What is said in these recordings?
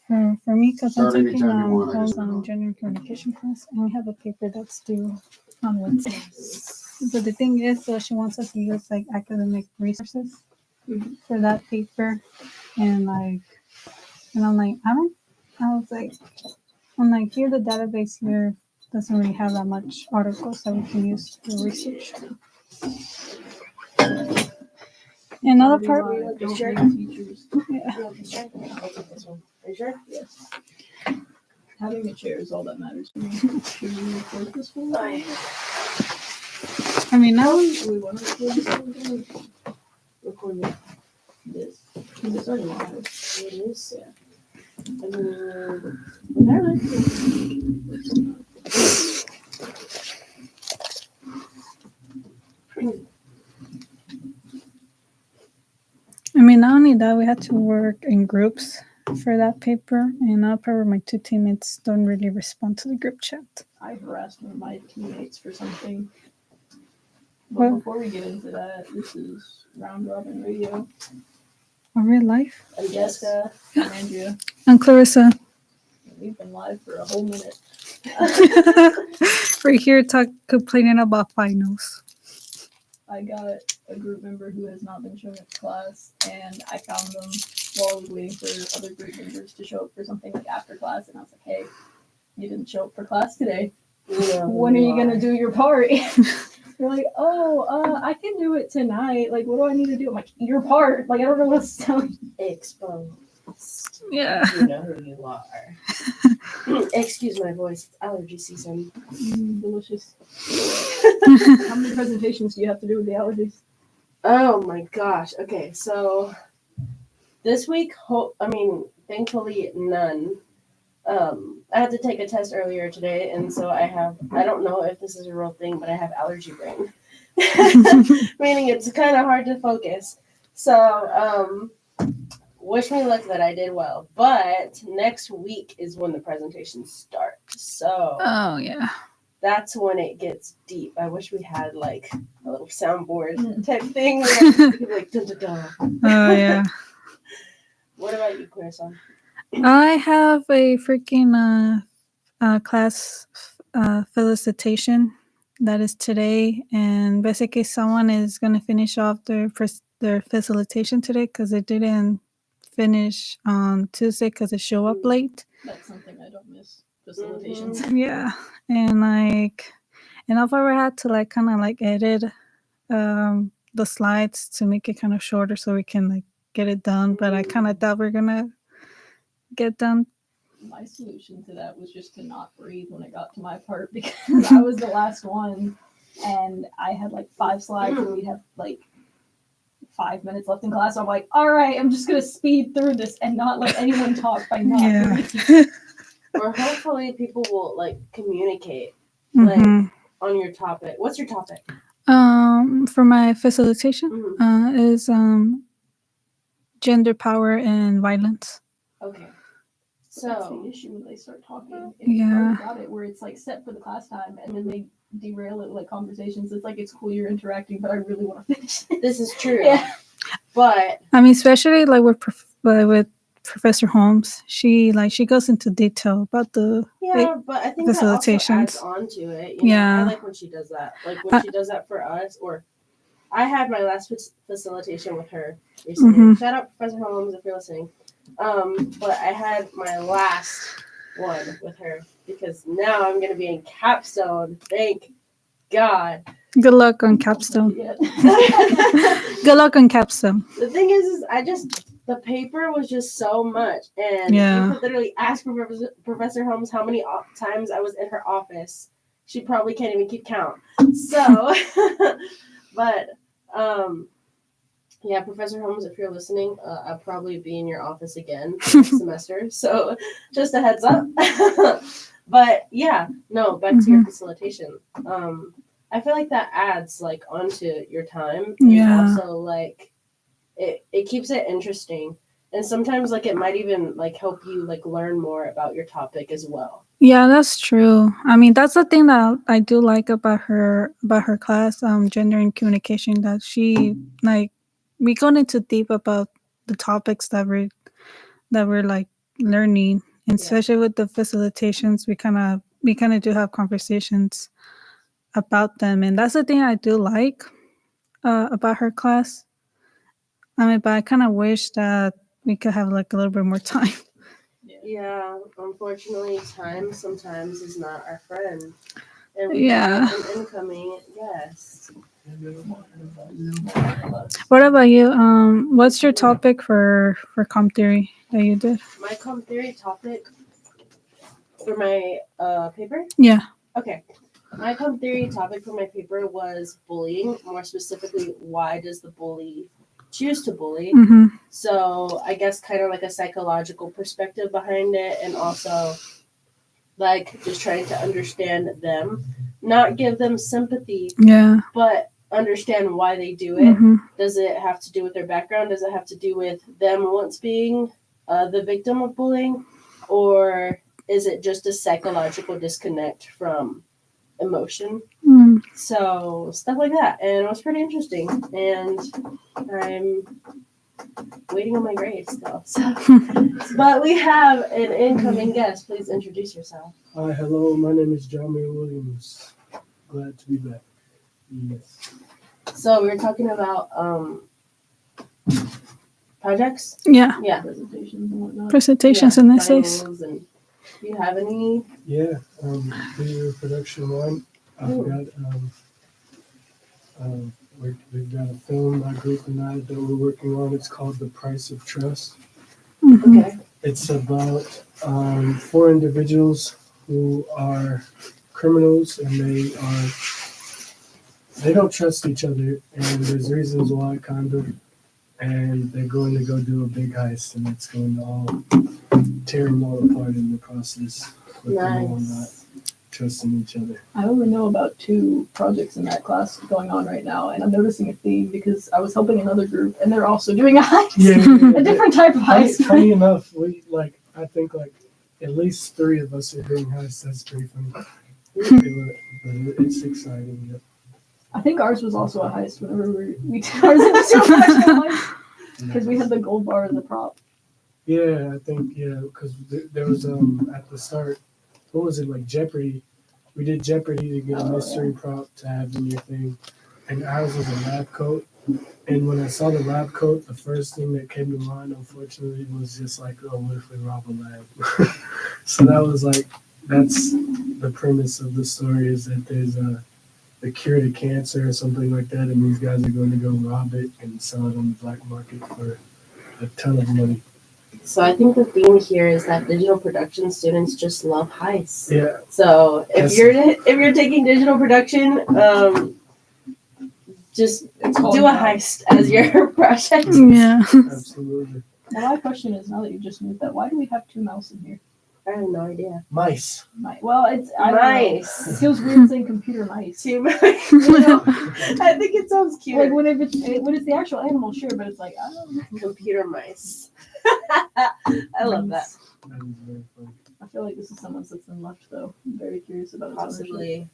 for me, because I'm Start taking anytime you want, I just on gender and communication class, and we have a paper that's due on Wednesday. But the thing is, she wants us to use like academic resources for that paper, and I'm like, I was like, here the database here doesn't really have that much articles that we can use for research. Another part, teachers. yeah. I'll take this one. Are you sure? Yes. Having a chair is all that matters to me. Should we record this one? I mean, now Do we want to record this one? Record this. Because it's already live. It is. Yeah. I mean, not only that, we had to work in groups for that paper, and now probably my two teammates don't really respond to the group chat. I harassed one of my teammates for something. But Well- before we get into that, this is Round Robin Radio. On real life. I'm Jessica. I'm Andrea. And Clarissa, We've been live for a whole minute. we're here complaining about finals. I got a group member who has not been showing up to class, and I found them while I was waiting for other group members to show up for something like after class, and I was like, hey, you didn't show up for class today. When are you going to do your part? They're like, I can do it tonight. Like, what do I need to do? I'm like, your part. Like, I don't know what else to tell you. Exposed. Yeah. You know who you are. Excuse my voice. It's allergy season. Delicious. How many presentations do you have to do with the allergies? Oh my gosh. Okay, so this week, thankfully none. I had to take a test earlier today, and so I don't know if this is a real thing, but I have allergy brain. Meaning it's kind of hard to focus. So, wish me luck that I did well. But next week is when the presentations start. So, Oh, yeah. that's when it gets deep. I wish we had like a little soundboard type thing where I could like dun dun dun. Oh, yeah. What about you, Clarissa? I have a freaking class felicitation that is today, and basically someone is going to finish off their facilitation today because they didn't finish on Tuesday because they show up late. That's something I don't miss. Facilitations. Yeah, and I've already had to like kind of like edit the slides to make it kind of shorter so we can like get it done, but I kind of thought we're gonna get done. My solution to that was just to not breathe when it got to my part because I was the last one and I had like 5 slides and we'd have like 5 minutes left in class. So I'm like, all right, I'm just gonna speed through this and not let anyone talk by not breathing. Or hopefully people will like communicate Mhm. on your topic. What's your topic? For my facilitation, Mhm. is gender, power, and violence. Okay. That's the So issue when they start talking. Yeah. I've got it where it's like set for the class time and then they derail it like conversations. It's like it's cool you're interacting, but I really want to finish it. this is true. Yeah. But I mean, especially like with Professor Holmes, she goes into detail about the but I think that also facilitations. adds on to it. You know, Yeah. I like when she does that. Like when she does that for us. Or I had my last facilitation with her recently. Mhm. Shout out Professor Holmes if you're listening. But I had my last one with her because now I'm gonna be in capstone. Thank God. Good luck on capstone. Yeah. Good luck on capstone. The thing is the paper was just so much, and Yeah. you could literally ask Professor Holmes how many times I was in her office. She probably can't even keep count. So, but yeah, Professor Holmes, if you're listening, I'll probably be in your office again next semester. So, just a heads up. But yeah, no, back to your facilitation. I feel like that adds like onto your time. Yeah. And also like it keeps it interesting. And sometimes like it might even like help you like learn more about your topic as well. Yeah, that's true. I mean, that's the thing that I do like about her class, gender and communication, that she like we go into deep about the topics that we're like learning, and Yeah. especially with the facilitations, we kind of do have conversations about them, and that's the thing I do like about her class. I mean, but I kind of wish that we could have like a little bit more time. Yeah, unfortunately, time sometimes is not our friend. And we Yeah. have an incoming guest. What about you? What's your topic for comp theory that you did? My comp theory topic for my paper? Yeah. Okay. My comp theory topic for my paper was bullying. More specifically, why does the bully choose to bully? Mm-hmm. So I guess kind of like a psychological perspective behind it, and also like just trying to understand them, not give them sympathy, Yeah. but understand why they do it. Mm-hmm. Does it have to do with their background? Does it have to do with them once being the victim of bullying? Or is it just a psychological disconnect from emotion? Mm. So, stuff like that. And it was pretty interesting. And I'm waiting on my grades still. So. But we have an incoming guest. Please introduce yourself. Hi, hello. My name is John Mayer Williams. Glad to be back. Yes. So we were talking about projects. Yeah. Yeah. Presentations and whatnot. Presentations Yeah, and essays. finals. And do you have any? Yeah. Video production one. I've Ooh. got we've got a film my group and I that we're working on. It's called The Price of Trust. Mm-hmm. Okay. It's about 4 individuals who are criminals and they don't trust each other, and there's reasons why, kind of, and they're going to go do a big heist, and it's going to all tear them all apart in the process with them all not Nice. trusting each other. I only know about 2 projects in that class going on right now, and I'm noticing a theme because I was helping another group, and they're also doing a heist, a different type of heist. Funny enough, I think at least 3 of us are doing heists. That's pretty funny. But it's exciting. Yep. I think ours was also a heist whenever we did ours in the professional heist because we had the gold bar as a prop. Yeah, I think because there was at the start, what was it, like Jeopardy? We did Jeopardy to get a mystery prop to have in your thing, and ours was a lab coat. And when I saw the lab coat, the first thing that came to mind, unfortunately, was just like, oh, what if we rob a lab? So that was that's the premise of the story, is that there's the cure to cancer or something like that, and these guys are going to go rob it and sell it on the black market for a ton of money. So I think the theme here is that digital production students just love heists. Yeah. So if you're taking digital production, just do a heist as your project. Yeah. Absolutely. Now my question is, now that you just moved that, why do we have 2 mice in here? I have no idea. Mice. Well, it's I don't know. Nice. It feels weird saying computer mice. Too much. I think it sounds cute. Like when it's the actual animal, sure, but it's like I don't know. Computer mice. I love that. That is very funny. I feel like this is someone that's been left though. I'm very curious about its ownership. Possibly.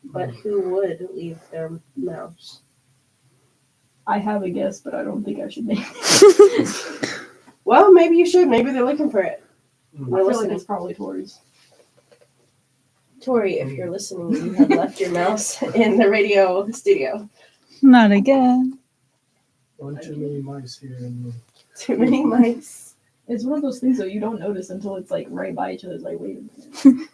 But who would leave their mouse? I have a guess, but I don't think I should name it. Well, maybe you should. Maybe they're looking for it. I feel like it's probably Tori's. Tori, if you're listening, you have left your mouse in the radio studio. Not again. One too many mice here. And Too many mice. It's one of those things though you don't notice until it's like right by each other. It's like, wait a minute.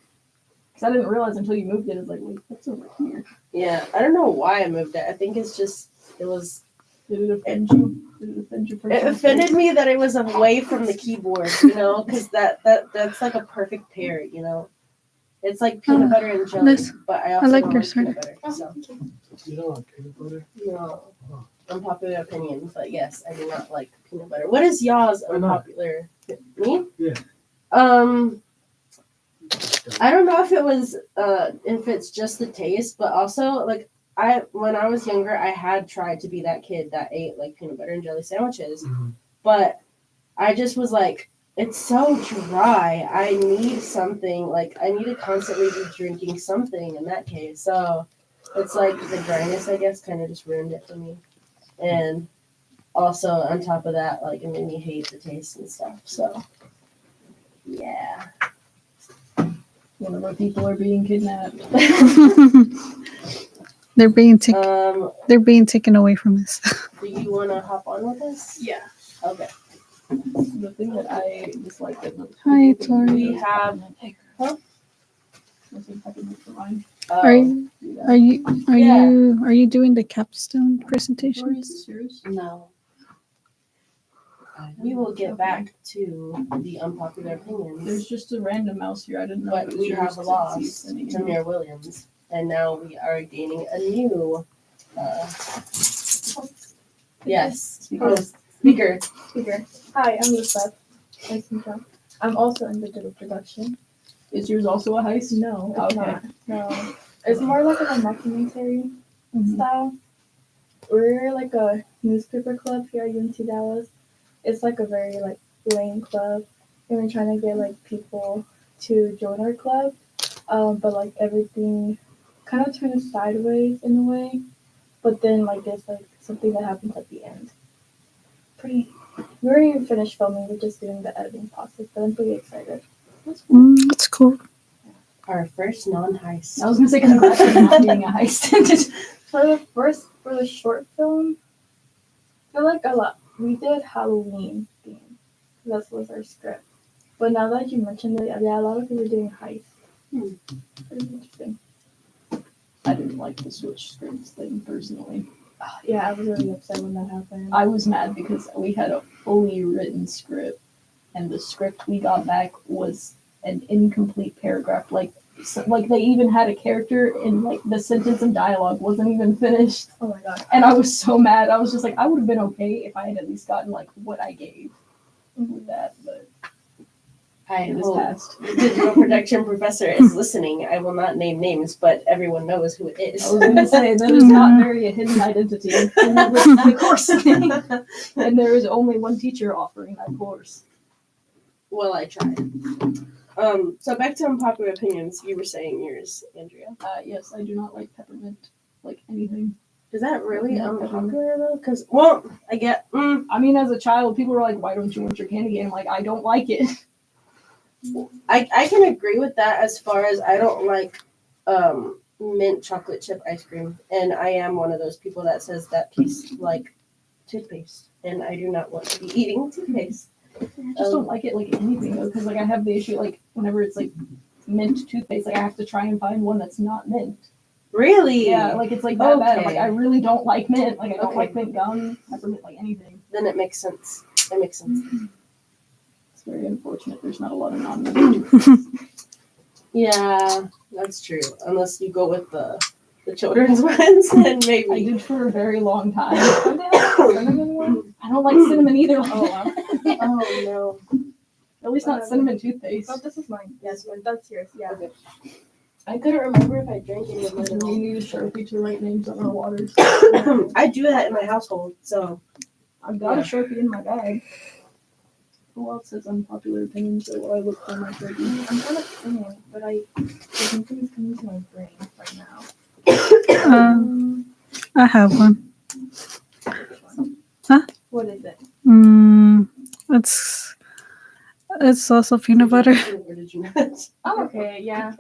Because I didn't realize until you moved it. It's like, wait, what's over here? Yeah, I don't know why I moved it. I think it's just, it was, Did it offend you? Did it offend your it offended me that it was away from the keyboard, because that's like a perfect pair, It's like peanut butter and jelly, but I also like don't your like peanut butter. So, you don't like peanut butter? no, unpopular opinion, but yes, I do not like peanut butter. What is y'all's Why not? unpopular? Me? Yeah. I don't know if it's just the taste, but also when I was younger, I had tried to be that kid that ate like peanut butter and jelly sandwiches, but I just was like, it's so dry. I need something, I need to constantly be drinking something in that case. So it's like the dryness, I guess, kind of just ruined it for me. And also on top of that, it made me hate the taste and stuff. So One of our people are being kidnapped. They're being taken away from us. Do you want to hop on with us? Yeah. Okay. The thing that I dislike that Hi, Tori. We have. Huh? Are you are Yeah. you doing the capstone presentations? No. We will get back to the unpopular opinions. There's just a random mouse here. I didn't know. But it was we yours have since lost he's sending it. Tamir Williams, and now we are gaining a new. Yes. Speaker. Hi, I'm Lisbeth. Nice to meet you. I'm also in digital production. Is yours also a heist? No, it's Okay. not. No, it's more like a documentary style. We're like a newspaper club here at UNT Dallas. It's like a very like lame club, and we're trying to get like people to join our club. But like everything kind of turns sideways in a way. But then like there's like something that happens at the end. We already even finished filming. We're just doing the editing process, but I'm pretty excited. That's cool. Our first non-heist. I was gonna say congrats on not being a heist. For the short film, I feel like a lot. We did Halloween theme. That was our script. But now that you mentioned it, yeah, a lot of people are doing heist. Pretty interesting. I didn't like the switch scripts thing personally. Yeah, I was really upset when that happened. I was mad because we had a fully written script, and the script we got back was an incomplete paragraph. Like they even had a character, and like the sentence and dialogue wasn't even finished. Oh my god. And I was so mad. I was just like, I would have been okay if I had at least gotten like what I gave with that, but I it was hope passed. the digital production professor is listening. I will not name names, but everyone knows who it is. I was gonna say that is not very a hidden identity in the course thing. And there is only one teacher offering that course. Well, I tried. So back to unpopular opinions. You were saying yours, Andrea. Yes, I do not like peppermint, like anything. Is that really Yeah, unpopular though? Because, well, I get. I mean, as a child, people were like, "Why don't you want your candy?" And I'm like, I don't like it. I can agree with that as far as I don't like mint chocolate chip ice cream, and I am one of those people that says that tastes like toothpaste, and I do not want to be eating toothpaste. I just don't like it like anything though, because like I have the issue like whenever it's like mint toothpaste, like I have to try and find one that's not mint. Really? Yeah, like it's like that bad. I'm like, Okay. I really don't like mint. Like I don't Okay. like mint gum, peppermint, like anything. Then it makes sense. It makes sense. It's very unfortunate. There's not a lot of non-mint. Yeah, that's true. Unless you go with the children's ones, then I maybe. did for a very long time. Cinnamon one? I don't like cinnamon either. Oh wow. Oh no. At least not cinnamon toothpaste. Oh, this is mine. Yes, that's yours. Yeah. Okay. I couldn't remember if I drank any of mine at We all. need a Sharpie to write names on our waters. I do that in my household, so I've got Yeah. a Sharpie in my bag. Who else has unpopular opinions or will I look for my Sharpie? I'm kind of thinking, but something's coming to my brain right now. I have one. What is it? It's also peanut butter. Or did you not? Oh, okay. Yeah.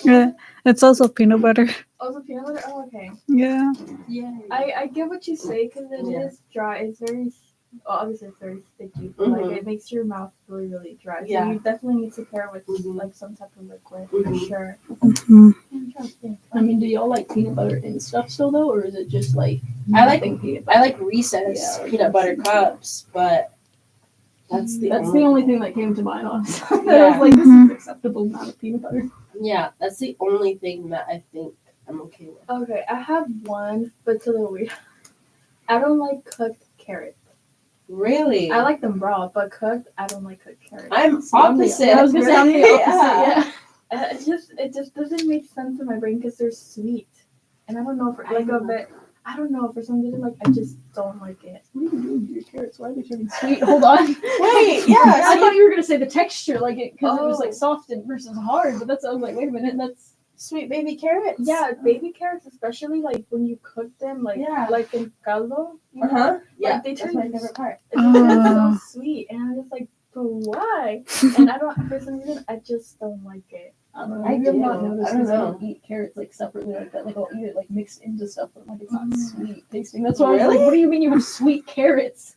Yeah, it's also peanut butter. Also peanut butter. Oh, okay. Yeah. Yeah. I get what you say because it Yeah. is dry. It's very, obviously it's very sticky, but like Mhm. it makes your mouth really, really dry. So Yeah. you definitely need to pair it with Mhm. like some type of liquid Mhm. for sure. Mhm. I'm trying to think. I mean, do y'all like peanut butter and stuff still though, or is it just like I like nothing peanut butter? I like Recess Yeah, like peanut butter Reese's. cups, but that's the only thing that came to mind, honestly. Yeah. I was like, this is an acceptable amount of peanut butter. Yeah, that's the only thing that I think I'm okay with. Okay, I have one, but it's a little weird. I don't like cooked carrots. Really? I like them raw, but cooked, I don't like cooked carrots. I'm See, I'm the- opposite. I was gonna say I'm the opposite. Yeah. It just doesn't make sense in my brain because they're sweet, and I don't know for like a bit. I don't know for some reason like I just don't like it. What are you doing to your carrots? Why are they turning sweet? Hold on. Wait, yeah. I thought you were gonna say the texture, like it, because it was like Oh. soft and versus hard. But that's I was like, wait a minute, that's Sweet baby carrots. Yeah, baby carrots, especially like when you cook them, like Yeah. like in caldo. You Uh know? huh. Yeah, they that's turn my favorite part. It just Oh. so sweet, and I'm just like, but why? And I don't, for some reason, I just don't like it. I don't know. I Maybe I'm do. not noticed I don't because I know. don't eat carrots like separately like that. Like I'll eat it like mixed into stuff, but like it's not sweet tasting. That's why I was like, Really? what do you mean you have sweet carrots?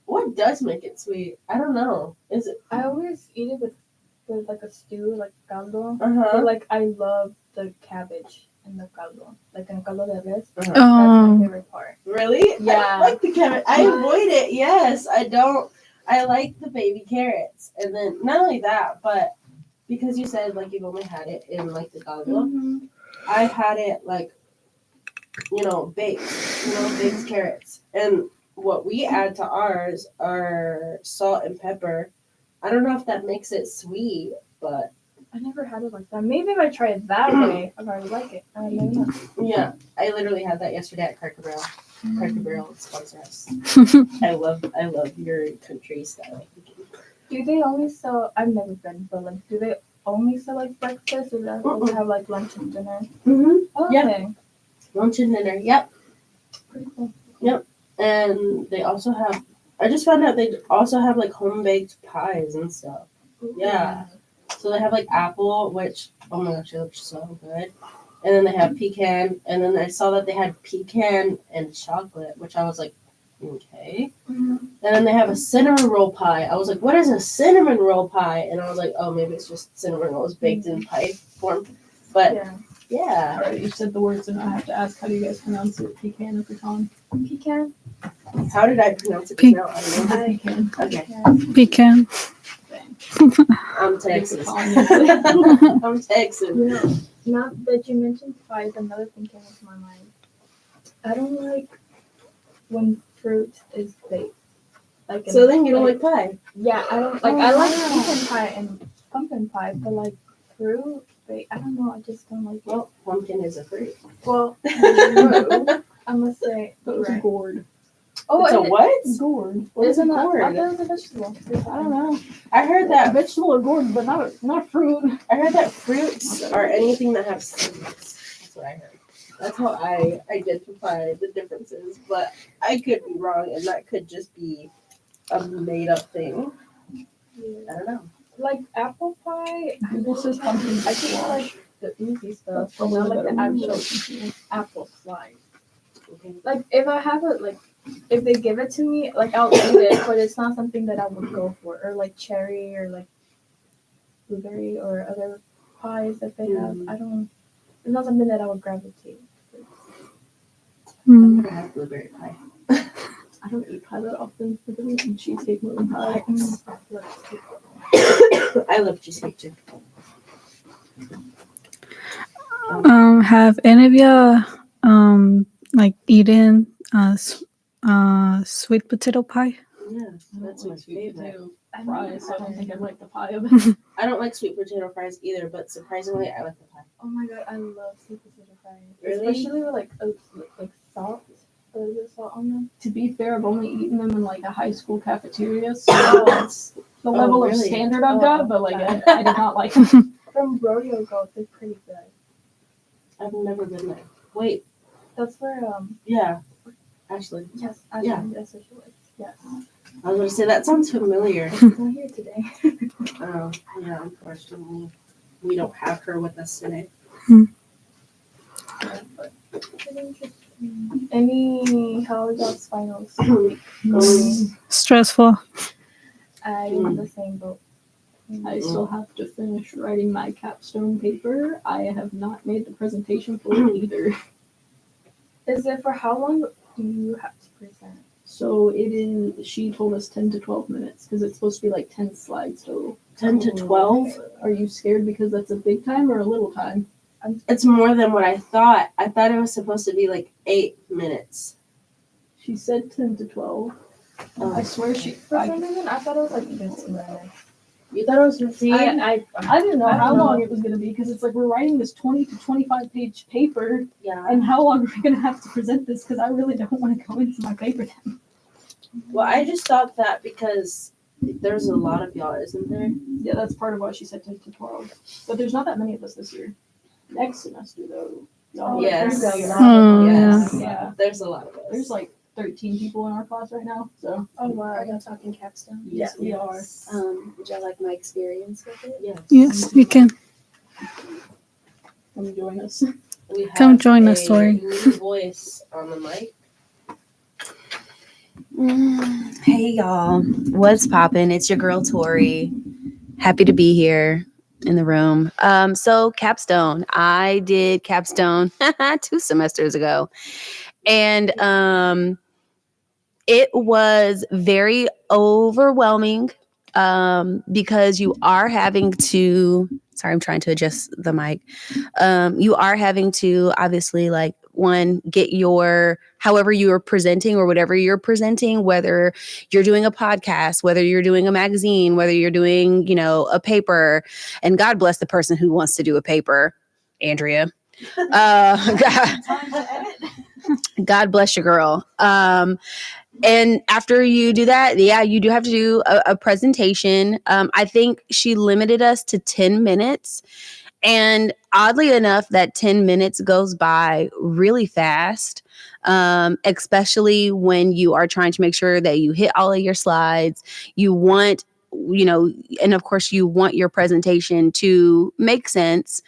What does make it sweet? I don't know. Is it? I always eat it with like a stew, like caldo. Uh-huh. But like I love the cabbage in the caldo, like in caldo de res. Uh-huh. That's my Oh, favorite part. Really? I Yeah. don't like the carrot. I avoid it. Yes, I don't. I like the baby carrots, and then not only that, but because you said like you've only had it in like the caldo, Mm-hmm. I've had it like baked, baked carrots, and what we add to ours are salt and pepper. I don't know if that makes it sweet, but I never had it like that. Maybe if I try it that way, I would like it. I don't know. yeah, I literally had that yesterday at Cracker Barrel. Cracker Barrel sponsor us. I love your country style. Do they only sell? I've never been, but like, do they only sell like breakfast, or do they also have like lunch and dinner? Mm-hmm. Oh, Yeah. okay. Lunch and dinner. Yep. Pretty cool. And they also have. I just found out they also have like home baked pies and stuff. Yeah. So they have like apple, which oh my gosh, it looks so good. And then they have pecan, and then I saw that they had pecan and chocolate, which I was like, okay. Mhm. And then they have a cinnamon roll pie. I was like, what is a cinnamon roll pie? And I was like, oh, maybe it's just cinnamon rolls baked in pie form. But Yeah. yeah, Alright, you said the words and I have to ask, how do you guys pronounce it? Pecan or pecan? Pecan. how did I pronounce it Pe- just now? I don't know. Pecan. Okay, pecan. I'm Texas. Pecan. I'm Texas. You know, now that you mentioned pies, another thing came into my mind. I don't like when fruit is baked. Like So then you don't like pie? Yeah, I don't like. I like pecan pie and pumpkin pie, but like fruit baked, I don't know. I just don't like it. Well, pumpkin is a fruit. Well, no, I must say. But it's Right. gourd. Oh, It's a and what? Gourd. What is a isn't that? I thought gourd? it was a vegetable. I don't know. I heard A that. vegetable or gourd, but not fruit. I heard that fruits are anything that have seeds. That's what I heard. That's how I identify the differences. But I could be wrong, and that could just be a made up thing. I don't know. Like apple pie. This is pumpkin I just squash. like the easy stuff, That's but not like the probably actual apple slice. Okay. Like if I have it, like if they give it to me, like I'll eat it, but it's not something that I would go for. Or like cherry or like blueberry or other pies that they have. I don't. It's not something that I would gravitate. I've never had blueberry pie. I don't eat pie that often. I don't eat cheesecake more than pie. I love cheesecake too. Have any of you like eaten sweet potato pie? Yeah, I that's don't my like sweet favorite. potato fries, so I don't think I'd like the pie of it. I don't like sweet potato fries either, but surprisingly, I like the pie. Oh my god, I love sweet potato fries. Really? Especially with like salt. A little bit of salt on them. To be fair, I've only eaten them in like a high school cafeteria, so that's the level of really? standard I've got, but like God. I did not like them. From Rodeo Goat, they're pretty good. I've never been there. Wait, That's where yeah, Ashley. yes, Yeah. that's what she was. Yes. I was going to say that sounds familiar. She's not here today. Oh, yeah, unfortunately, we don't have her with us today. Any how are y'all's finals? Going, Stressful. I'm in the same boat. I still have to finish writing my capstone paper. I have not made the presentation for it either. Is it for how long do you have to present? So it is, she told us 10 to 12 minutes because it's supposed to be like 10 slides total. 10 to 12? Are you scared because that's a big time or a little time? It's more than what I thought. I thought it was supposed to be like 8 minutes. She said 10 to 12. I swear For some reason, I thought it was like 15 minutes. You thought it was 15? I didn't know I don't how know. long it was going to be because it's like we're writing this 20 to 25 page paper, Yeah. and how long are we going to have to present this? Because I really don't want to go into my paper then. Well, I just thought that because there's a lot of y'all, isn't there? Yeah, that's part of why she said 10 to 12. But there's not that many of us this year. Next semester, though, y'all Yes. are pretty big. Oh, Yes. Yeah. There's a lot of us. There's like 13 people in our class right now. So Oh wow, are y'all talking capstone? yes, we are. Would y'all like my experience with it? Yes. Yes, you can. Come join us. We have Come join us, a Tori. new voice on the mic. Hey y'all, what's poppin'? It's your girl Tori. Happy to be here in the room. So capstone, I did capstone 2 semesters ago, and it was very overwhelming because you are having to. Sorry, I'm trying to adjust the mic. You are having to obviously get your however you are presenting or whatever you're presenting, whether you're doing a podcast, whether you're doing a magazine, whether you're doing, a paper, and God bless the person who wants to do a paper, Andrea. God bless your girl. And after you do that, yeah, you do have to do a presentation. I think she limited us to 10 minutes. And oddly enough, that 10 minutes goes by really fast, especially when you are trying to make sure that you hit all of your slides. You want, and of course, you want your presentation to make sense.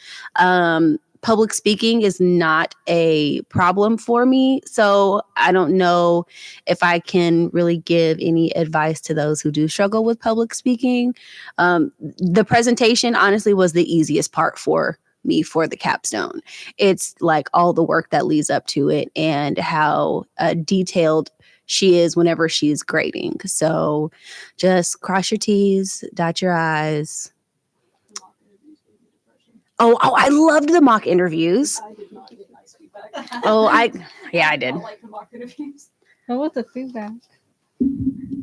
Public speaking is not a problem for me. So I don't know if I can really give any advice to those who do struggle with public speaking. The presentation honestly was the easiest part for me for the capstone. It's like all the work that leads up to it and how detailed she is whenever she's grading. So just cross your T's, dot your I's. Oh, I loved the mock interviews. I did not get nice feedback. I did. I like the mock interviews. What was the feedback?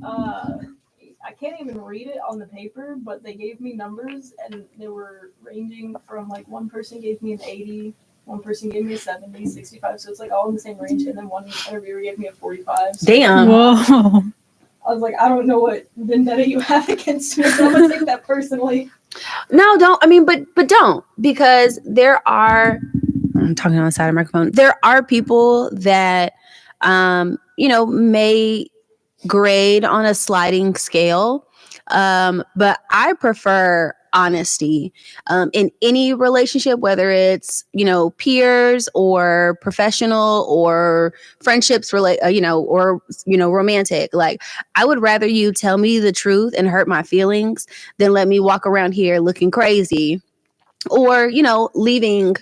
I can't even read it on the paper, but they gave me numbers and they were ranging from one person gave me an 80, one person gave me a 70, 65. So it's all in the same range. And then one interviewer gave me a 45. So Damn. Whoa. I was like, I don't know what vendetta you have against me. So I'm going to take that personally. No, don't. I mean, but don't, because there are, I'm talking on the side of the microphone. There are people that, may grade on a sliding scale. But I prefer honesty in any relationship, whether it's, peers or professional or friendships, romantic. Like, I would rather you tell me the truth and hurt my feelings than let me walk around here looking crazy or, leaving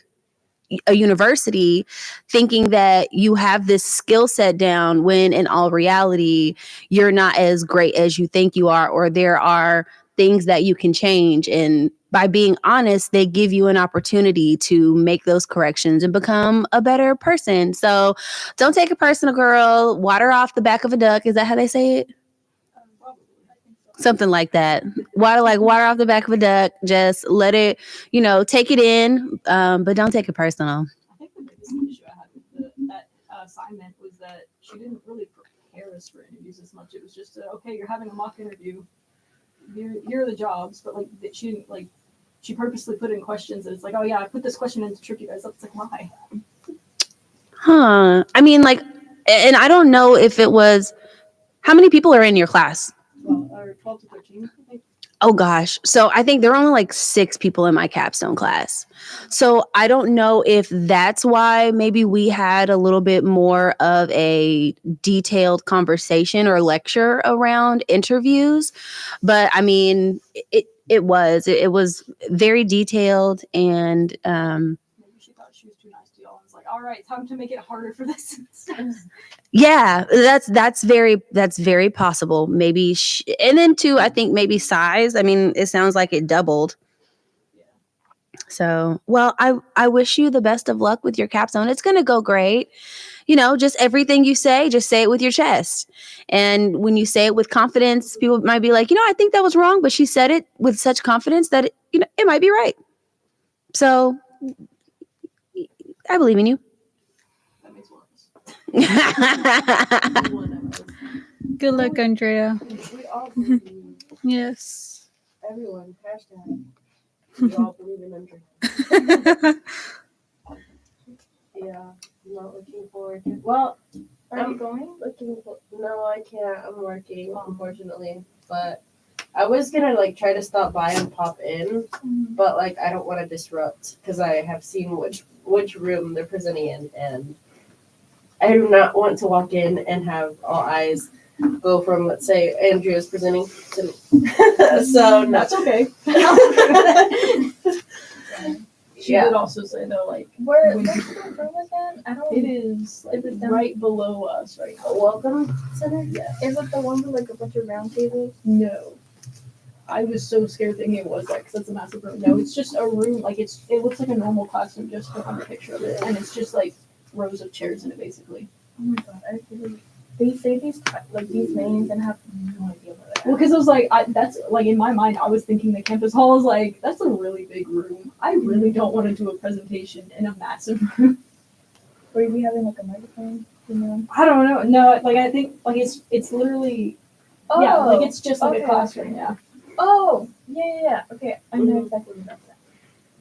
a university thinking that you have this skill set down when in all reality you're not as great as you think you are, or there are things that you can change. And by being honest, they give you an opportunity to make those corrections and become a better person. So don't take it personal, girl. Water off the back of a duck. Is that how they say it? Something like that. Water off the back of a duck. Just let it, take it in, but don't take it personal. I think the biggest issue I had with that assignment was that she didn't really prepare us for interviews as much. It was just, okay, you're having a mock interview. Here are the jobs, but she didn't she purposely put in questions that it's oh yeah, I put this question in to trick you guys up. It's why? Huh. I mean, and I don't know if it was, how many people are in your class? 12 to 13, I think. Oh gosh. So I think there are only 6 people in my capstone class. So I don't know if that's why maybe we had a little bit more of a detailed conversation or lecture around interviews. But I mean, it was very detailed, and Maybe she thought she was too nice to y'all and was all right, time to make it harder for this. yeah, that's very possible. Maybe, and then too, I think maybe size. I mean, it sounds like it doubled. Yeah. So, well, I wish you the best of luck with your capstone. It's gonna go great. Just everything you say, just say it with your chest. And when you say it with confidence, people might be like, I think that was wrong, but she said it with such confidence that it might be right. So, I believe in you. That makes one of us. Good luck, Andrea. We all believe in you. Yes. Everyone, hashtag. We all believe in Andrea. Yeah, I'm not looking forward to. Well, Are you going? No, I can't. I'm working, unfortunately. But I was gonna like try to stop by and pop in, but like I don't want to disrupt because I have seen which room they're presenting in, and I do not want to walk in and have all eyes go from, let's say, Andrea's presenting to me. So no. That's okay. She Yeah. would also say though, like Where's when the room again? I don't. it is like Is it down- right below us right now. Welcome center. Yeah. Is it the one with like a bunch of round tables? No. I was so scared thinking it was that because it's a massive room. No, it's just a room. Like it looks like a normal classroom just from the picture of it, and it's just like rows of chairs in it basically. Oh my god! They say these names and have no idea what they Well, are. because I was like, that's like in my mind, I was thinking the campus hall is like that's a really big room. I really don't want to do a presentation in a massive room. Or you be having like a microphone? You know? I don't know. No, like I think like it's literally yeah, like it's just like okay, a classroom. okay. Yeah. Oh, yeah. Okay, I know exactly what that's.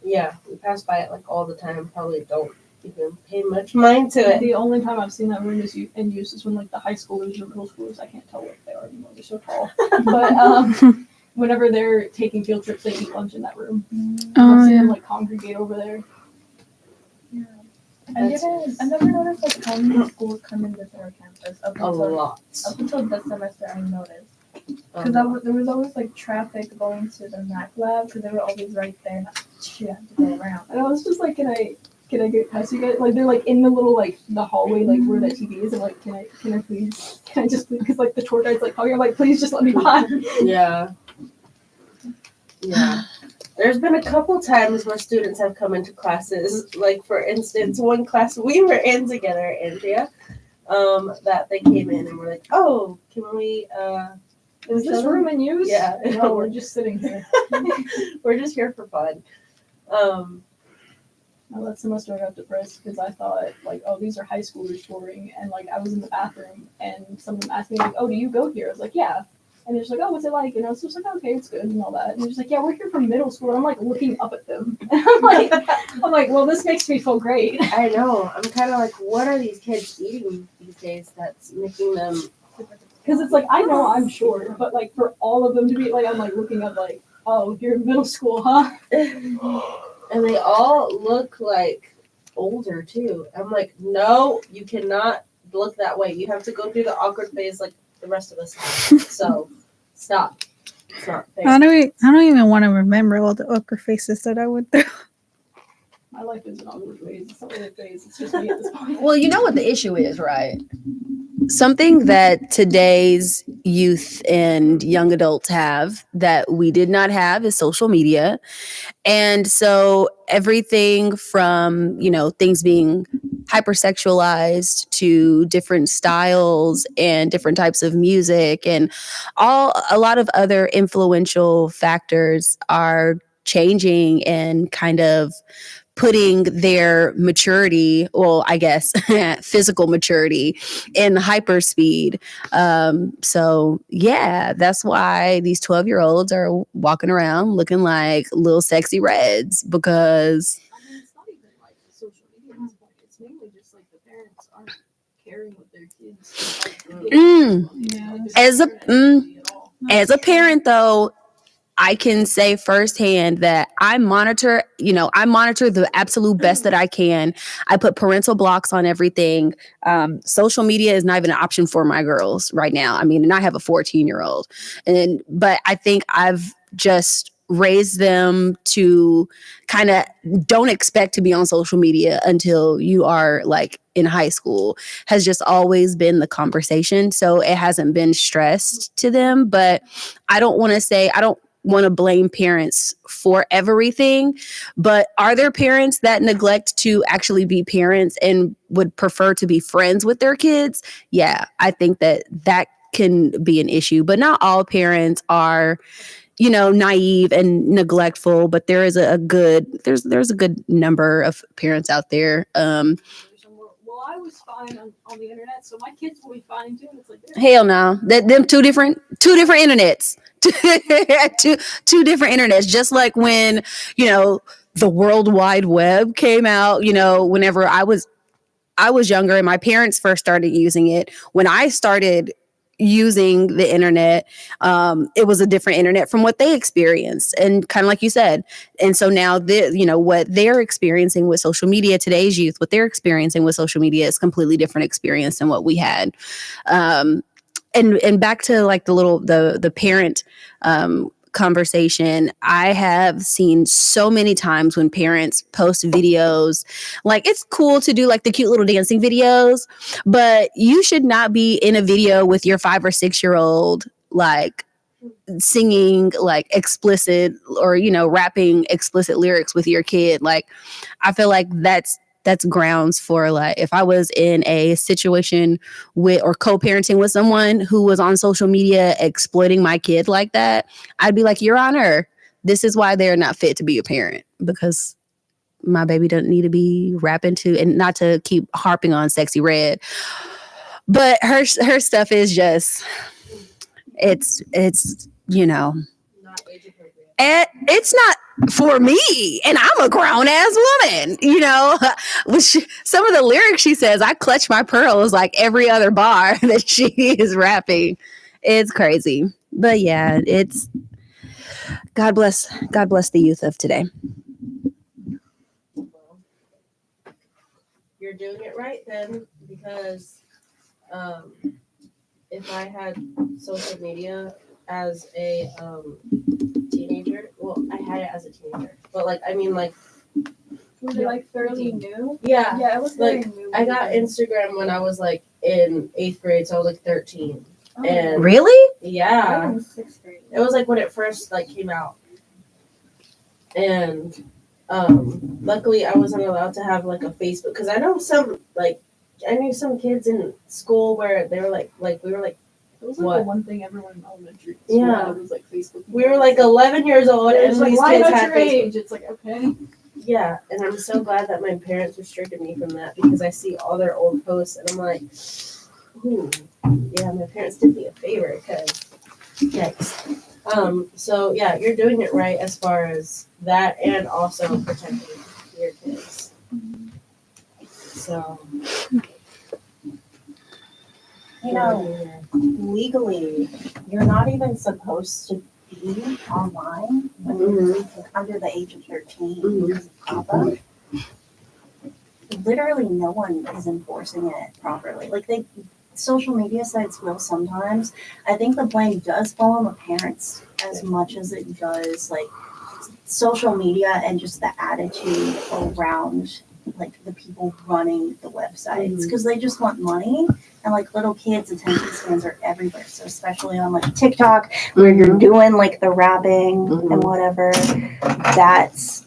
Yeah, we pass by it like all the time. Probably don't even pay much mind to it. The only time I've seen that room is in use is when like the high schoolers or middle schoolers, I can't tell what they are anymore. They're so tall. But whenever they're taking field trips, they eat lunch in that room. I've seen them like congregate over there. Yeah. That's I never noticed like how many schools come and visit our campus. Up A until lot. this semester, I noticed. Um, Because there was always like traffic going to the Mac lab because they were always right there and you had to go around. And I was just like, can I get past you guys? Like they're like in the little like the hallway like where that TV is. I'm like, can I just please? Because like the tour guide's like talking. I'm like, please just let me by. Yeah. Yeah. There's been a couple times where students have come into classes. Like for instance, one class we were in together, Andrea, that they came in and were like, "Oh, can we Is this room in use? Yeah. No, we're just sitting here. we're just here for fun." That semester I got depressed because I thought like, oh, these are high schoolers touring, and like I was in the bathroom and someone asked me like, oh, do you go here? I was like, yeah. And they're just like, oh, what's it like? And I was just like, okay, it's good and all that. And they're just like, yeah, we're here from middle school. And I'm like looking up at them. And I'm like, well, this makes me feel great. I know. I'm kind of like, what are these kids eating these days that's making them? Because it's like, I know I'm short, but like for all of them to be like, I'm like looking up like, oh, you're in middle school, huh? And they all look like older too. I'm like, no, you cannot look that way. You have to go through the awkward phase like the rest of us have. So stop. It's not fair. I don't even want to remember all the awkward faces that I went through. My life is an awkward phase. It's not really a phase. It's just me at this point. Well, you know what the issue is, right? Something that today's youth and young adults have that we did not have is social media. And so everything from, things being hypersexualized to different styles and different types of music and a lot of other influential factors are changing and kind of putting their maturity, well, I guess physical maturity in hyperspeed. So yeah, that's why these 12-year-olds are walking around looking like little sexy reds because I mean, it's not even like social media at this point. It's mainly just like the parents aren't caring what their kids like, Yeah. as a parent though, I can say firsthand that I monitor the absolute best that I can. I put parental blocks on everything. Social media is not even an option for my girls right now. I mean, and I have a 14-year-old, but I think I've just raised them to kind of don't expect to be on social media until you are like in high school has just always been the conversation. So it hasn't been stressed to them, but I don't want to blame parents for everything, but are there parents that neglect to actually be parents and would prefer to be friends with their kids? Yeah, I think that can be an issue, but not all parents are, naive and neglectful, but there is there's a good number of parents out there. Well, I was fine on the internet, so my kids will be fine too. And it's like, Hell no, them two different internets. two different internets, just like when the World Wide Web came out. Whenever I I was younger and my parents first started using it. When I started using the internet, it was a different internet from what they experienced, and kind of like you said. And so now what they're experiencing with social media, today's youth, what they're experiencing with social media is completely different experience than what we had. And back to like the parent conversation, I have seen so many times when parents post videos, like it's cool to do like the cute little dancing videos, but you should not be in a video with your 5 or 6 year old like singing like explicit or rapping explicit lyrics with your kid. Like I feel like that's grounds for, like, if I was in a situation with or co-parenting with someone who was on social media exploiting my kid like that, I'd be like, Your Honor, this is why they're not fit to be a parent, because my baby doesn't need to be rapping to, and not to keep harping on Sexy Red, but her stuff is just, it's Not age appropriate. it's not for me, and I'm a grown ass woman. Some of the lyrics she says, I clutch my pearls like every other bar that she is rapping. It's crazy, but yeah, it's God bless the youth of today. Well, you're doing it right then, because if I had social media as a teenager, well, I had it as a teenager, but was it like fairly new? Yeah, Yeah, it was very new. I got Instagram when I was like in 8th grade, so I was like 13. Oh, And Really? yeah, in 6th grade. it was like when it first like came out. And luckily I wasn't allowed to have like a Facebook, because I knew some kids in school where they were like we were like, it was like what? the one thing everyone in elementary school Yeah. had was like Facebook. We were like 11 years old, It and was like, these lie kids about had your Facebook. age. It's like, okay. Yeah, and I'm so glad that my parents restricted me from that, because I see all their old posts and I'm like, ooh, yeah, my parents did me a favor, because yikes. So yeah, you're doing it right as far as that, and also protecting your kids. So Legally, you're not even supposed to be online when you're under the age of 13 because of COPPA. Literally, no one is enforcing it properly. Social media sites will sometimes. I think the blame does fall on the parents as much as it does social media and just the attitude around the people running the websites, because they just want money, and little kids' attention spans are everywhere. So especially on TikTok, where you're doing the rapping and whatever, that's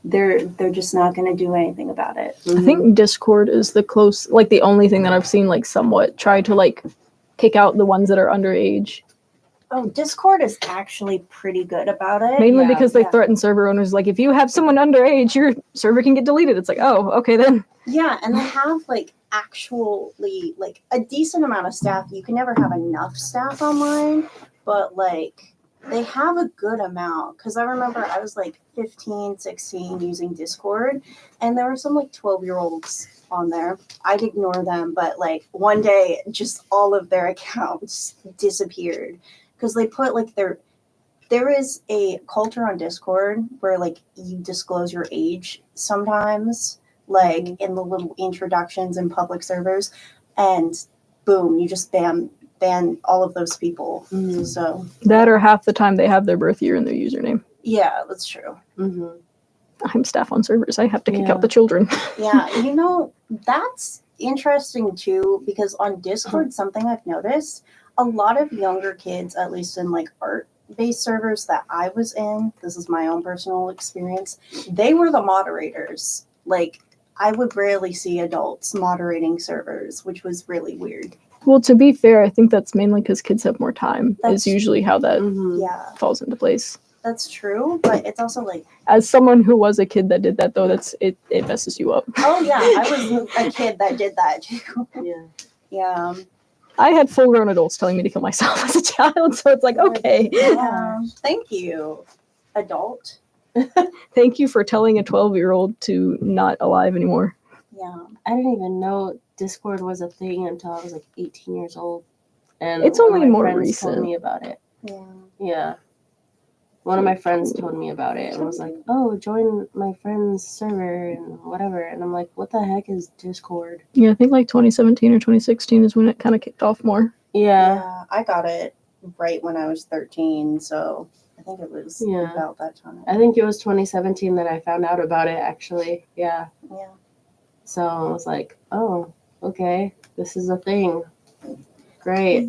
they're just not going to do anything about it. I think Discord is the only thing that I've seen somewhat try to kick out the ones that are underage. Oh, Discord is actually pretty good about it. Mainly because they threaten server owners, if you have someone underage, your server can get deleted. It's like, oh, okay then. Yeah, and they have actually a decent amount of staff. You can never have enough staff online, but they have a good amount. Because I remember I was 15, 16 using Discord, and there were some 12-year-olds on there. I'd ignore them, but one day just all of their accounts disappeared. Because they put there is a culture on Discord where you disclose your age sometimes, in the little introductions in public servers, and boom, you just ban all of those people. So That or half the time they have their birth year in their username. yeah, that's true. I'm staff on servers. I have to kick out the children. Yeah, that's interesting too, because on Discord, something I've noticed, a lot of younger kids, at least in art-based servers that I was in, this is my own personal experience, they were the moderators. I would rarely see adults moderating servers, which was really weird. Well, to be fair, I think that's mainly because kids have more time. Is usually how that Yeah, falls into place. that's true, but it's also As someone who was a kid that did that, though, it messes you up. oh yeah, I was a kid that did that too. Yeah. I had full-grown adults telling me to kill myself as a child, so it's like, okay. Yeah. Thank you, adult. Thank you for telling a 12-year-old to not alive anymore. Yeah. I didn't even know Discord was a thing until I was like 18 years old. And It's one of only my more friends recent. told me about it. Yeah. Yeah. One of my friends told me about it and was like, oh, join my friend's server and whatever. And I'm like, what the heck is Discord? Yeah, I think like 2017 or 2016 is when it kind of kicked off more. Yeah. I got it right when I was 13, so I think it was Yeah. about that time. I think it was 2017 that I found out about it, actually. Yeah. Yeah. So I was like, oh, okay, this is a thing. Great.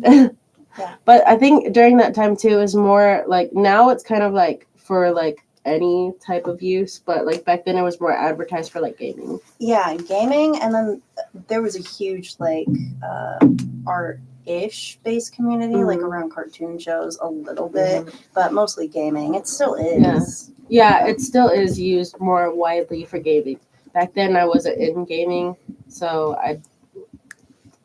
Yeah. But I think during that time too, it was more like, now it's kind of like for like any type of use, but like back then it was more advertised for like gaming. Yeah, gaming, and then there was a huge like art-ish based community, like around cartoon shows a little bit, but mostly gaming. It still is. Yeah, it still is used more widely for gaming. Back then I wasn't in gaming, so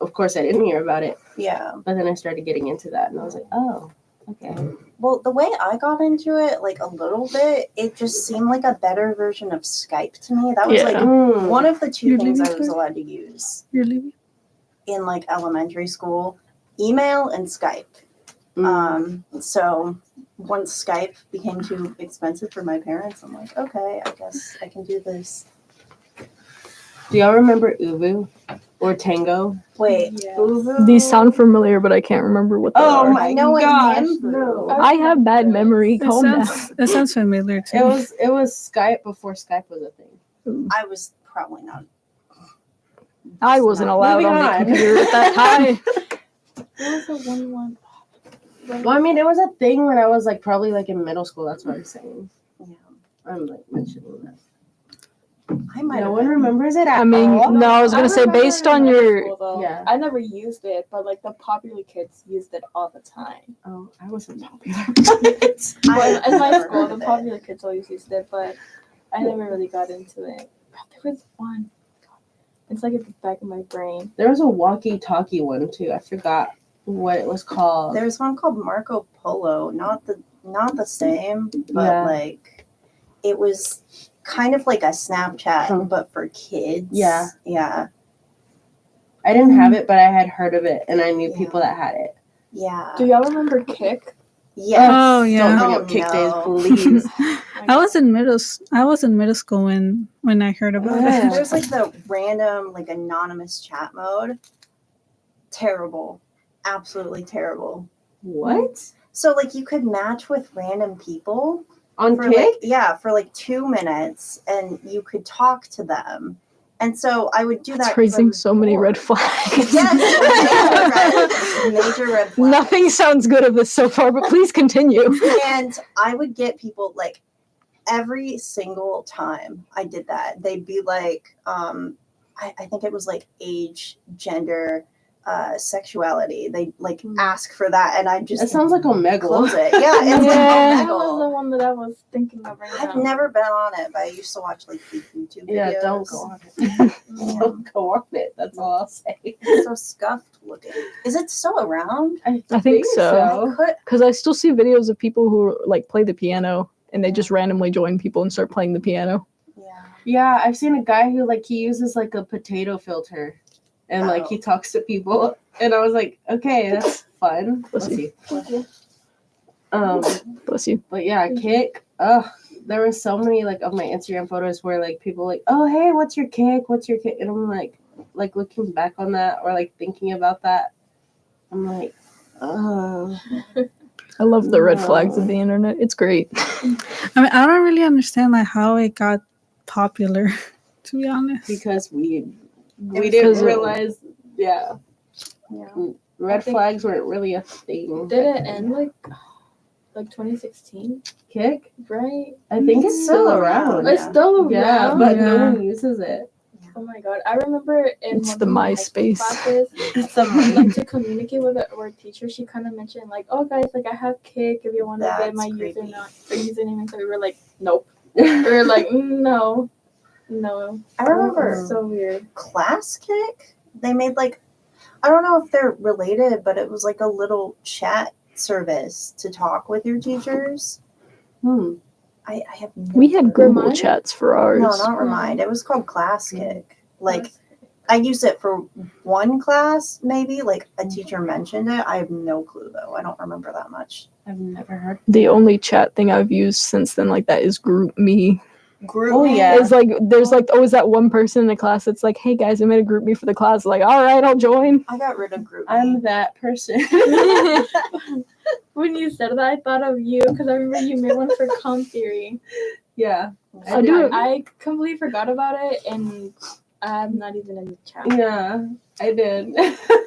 of course I didn't hear about it. Yeah. But then I started getting into that and I was like, oh, okay. Well, the way I got into it, like a little bit, it just seemed like a better version of Skype to me. That was like one of the two You're things I leaving was too? allowed to use You're leaving? in like elementary school: email and Skype. So once Skype became too expensive for my parents, I'm like, okay, I guess I can do this. Do y'all remember Uvu or Tango? Wait, Yeah. Uvu? These sound familiar, but I can't remember what they are. my I know gosh, it. no. I have bad memory. It Calm down. sounds familiar too. It was Skype before Skype was a thing. I was probably not. I wasn't allowed Moving on the on. computer at that time. What was the one? Well, I mean, it was a thing when I was like probably like in middle school. That's what I'm saying. Yeah. I'm like mentioning that. I might No have one been. remembers it at I mean, all. no, I was gonna say remember based in on middle your school, though. Yeah. I never used it, but like the popular kids used it all the time. Oh, I wasn't popular. Well, in my never school, heard the of it. popular kids always used it, but I never really got into it. There was one. It's like at the back of my brain. There was a walkie-talkie one too. I forgot what it was called. There's one called Marco Polo. Not the same, but Yeah. like it was kind of like a Snapchat, but for kids. Yeah. Yeah. I didn't have it, but I had heard of it, and I knew Yeah. people that had it. Yeah. Do y'all remember Kick? Yes. Oh, yeah. Don't bring Oh, up kick no. days, please. I was in middle school when I heard about Yeah. it. There's like the random, like anonymous chat mode. Terrible. Absolutely terrible. What? So like you could match with random people On for Kick? for like 2 minutes, and you could talk to them. And so I would do that. That's 'cause I raising was so many bored. red flags. Yes, major red flags. Nothing sounds good of this so far, but please continue. And I would get people like every single time I did that, they'd be like, I think it was like age, gender, sexuality. They like ask for that, and I just It sounds like Omegle. close it. Yeah, it's Yeah. That like was the Omegle. one that I was thinking of right I've now. never been on it, but I used to watch like the YouTube videos. Yeah, don't go on it. Yeah. Don't go on it. That's all I'll say. It's so scuffed looking. Is it still around? I think so. I could. Because I still see videos of people who like play the piano and they just randomly join people and start playing the piano. Yeah. Yeah, I've seen a guy who like he uses like a potato filter, and like he talks to people, and I was like, okay, that's fun. Bless Let's you. see. Bless you. But yeah, Kick. There were so many like of my Instagram photos where like people like, oh hey, what's your Kick? What's your Kick? And I'm like looking back on that or like thinking about that, I'm like, oh. I love the red No. flags of the internet. It's great. I mean, I don't really understand like how it got popular, to be honest. Because we was didn't because- realize, yeah, Yeah. red I think- flags weren't really a thing. Did it end like 2016? Kick? Right? I think it's still around. It's still around. Yeah, but no Yeah. one uses it. Oh my god! I remember in It's one the of my high school MySpace. classes, It's a like to communicate with our teacher, she kind of mentioned like, "Oh guys, like I have Kick. If you want to get That's my creepy. username," and so we were like, "Nope." We were like, "No." I remember It's so weird. Class Kick. They made like, I don't know if they're related, but it was like a little chat service to talk with your teachers. I have We had never- Google Remind? chats for ours. No, not Remind. It was called Classic. Like, I used it for one class, maybe. Like, a teacher mentioned it. I have no clue, though. I don't remember that much. I've never heard. The only chat thing I've used since then like that is Group Me. Group Oh, Me? yeah. It's like there's like always that one person in the class that's like, hey guys, I made a Group Me for the class. Like, all right, I'll join. I got rid of Group Me. I'm that person. When you said that, I thought of you because I remember you made one for comp theory. Yeah. I do it. I completely forgot about it, and I'm not even in the chat. Yeah, I did.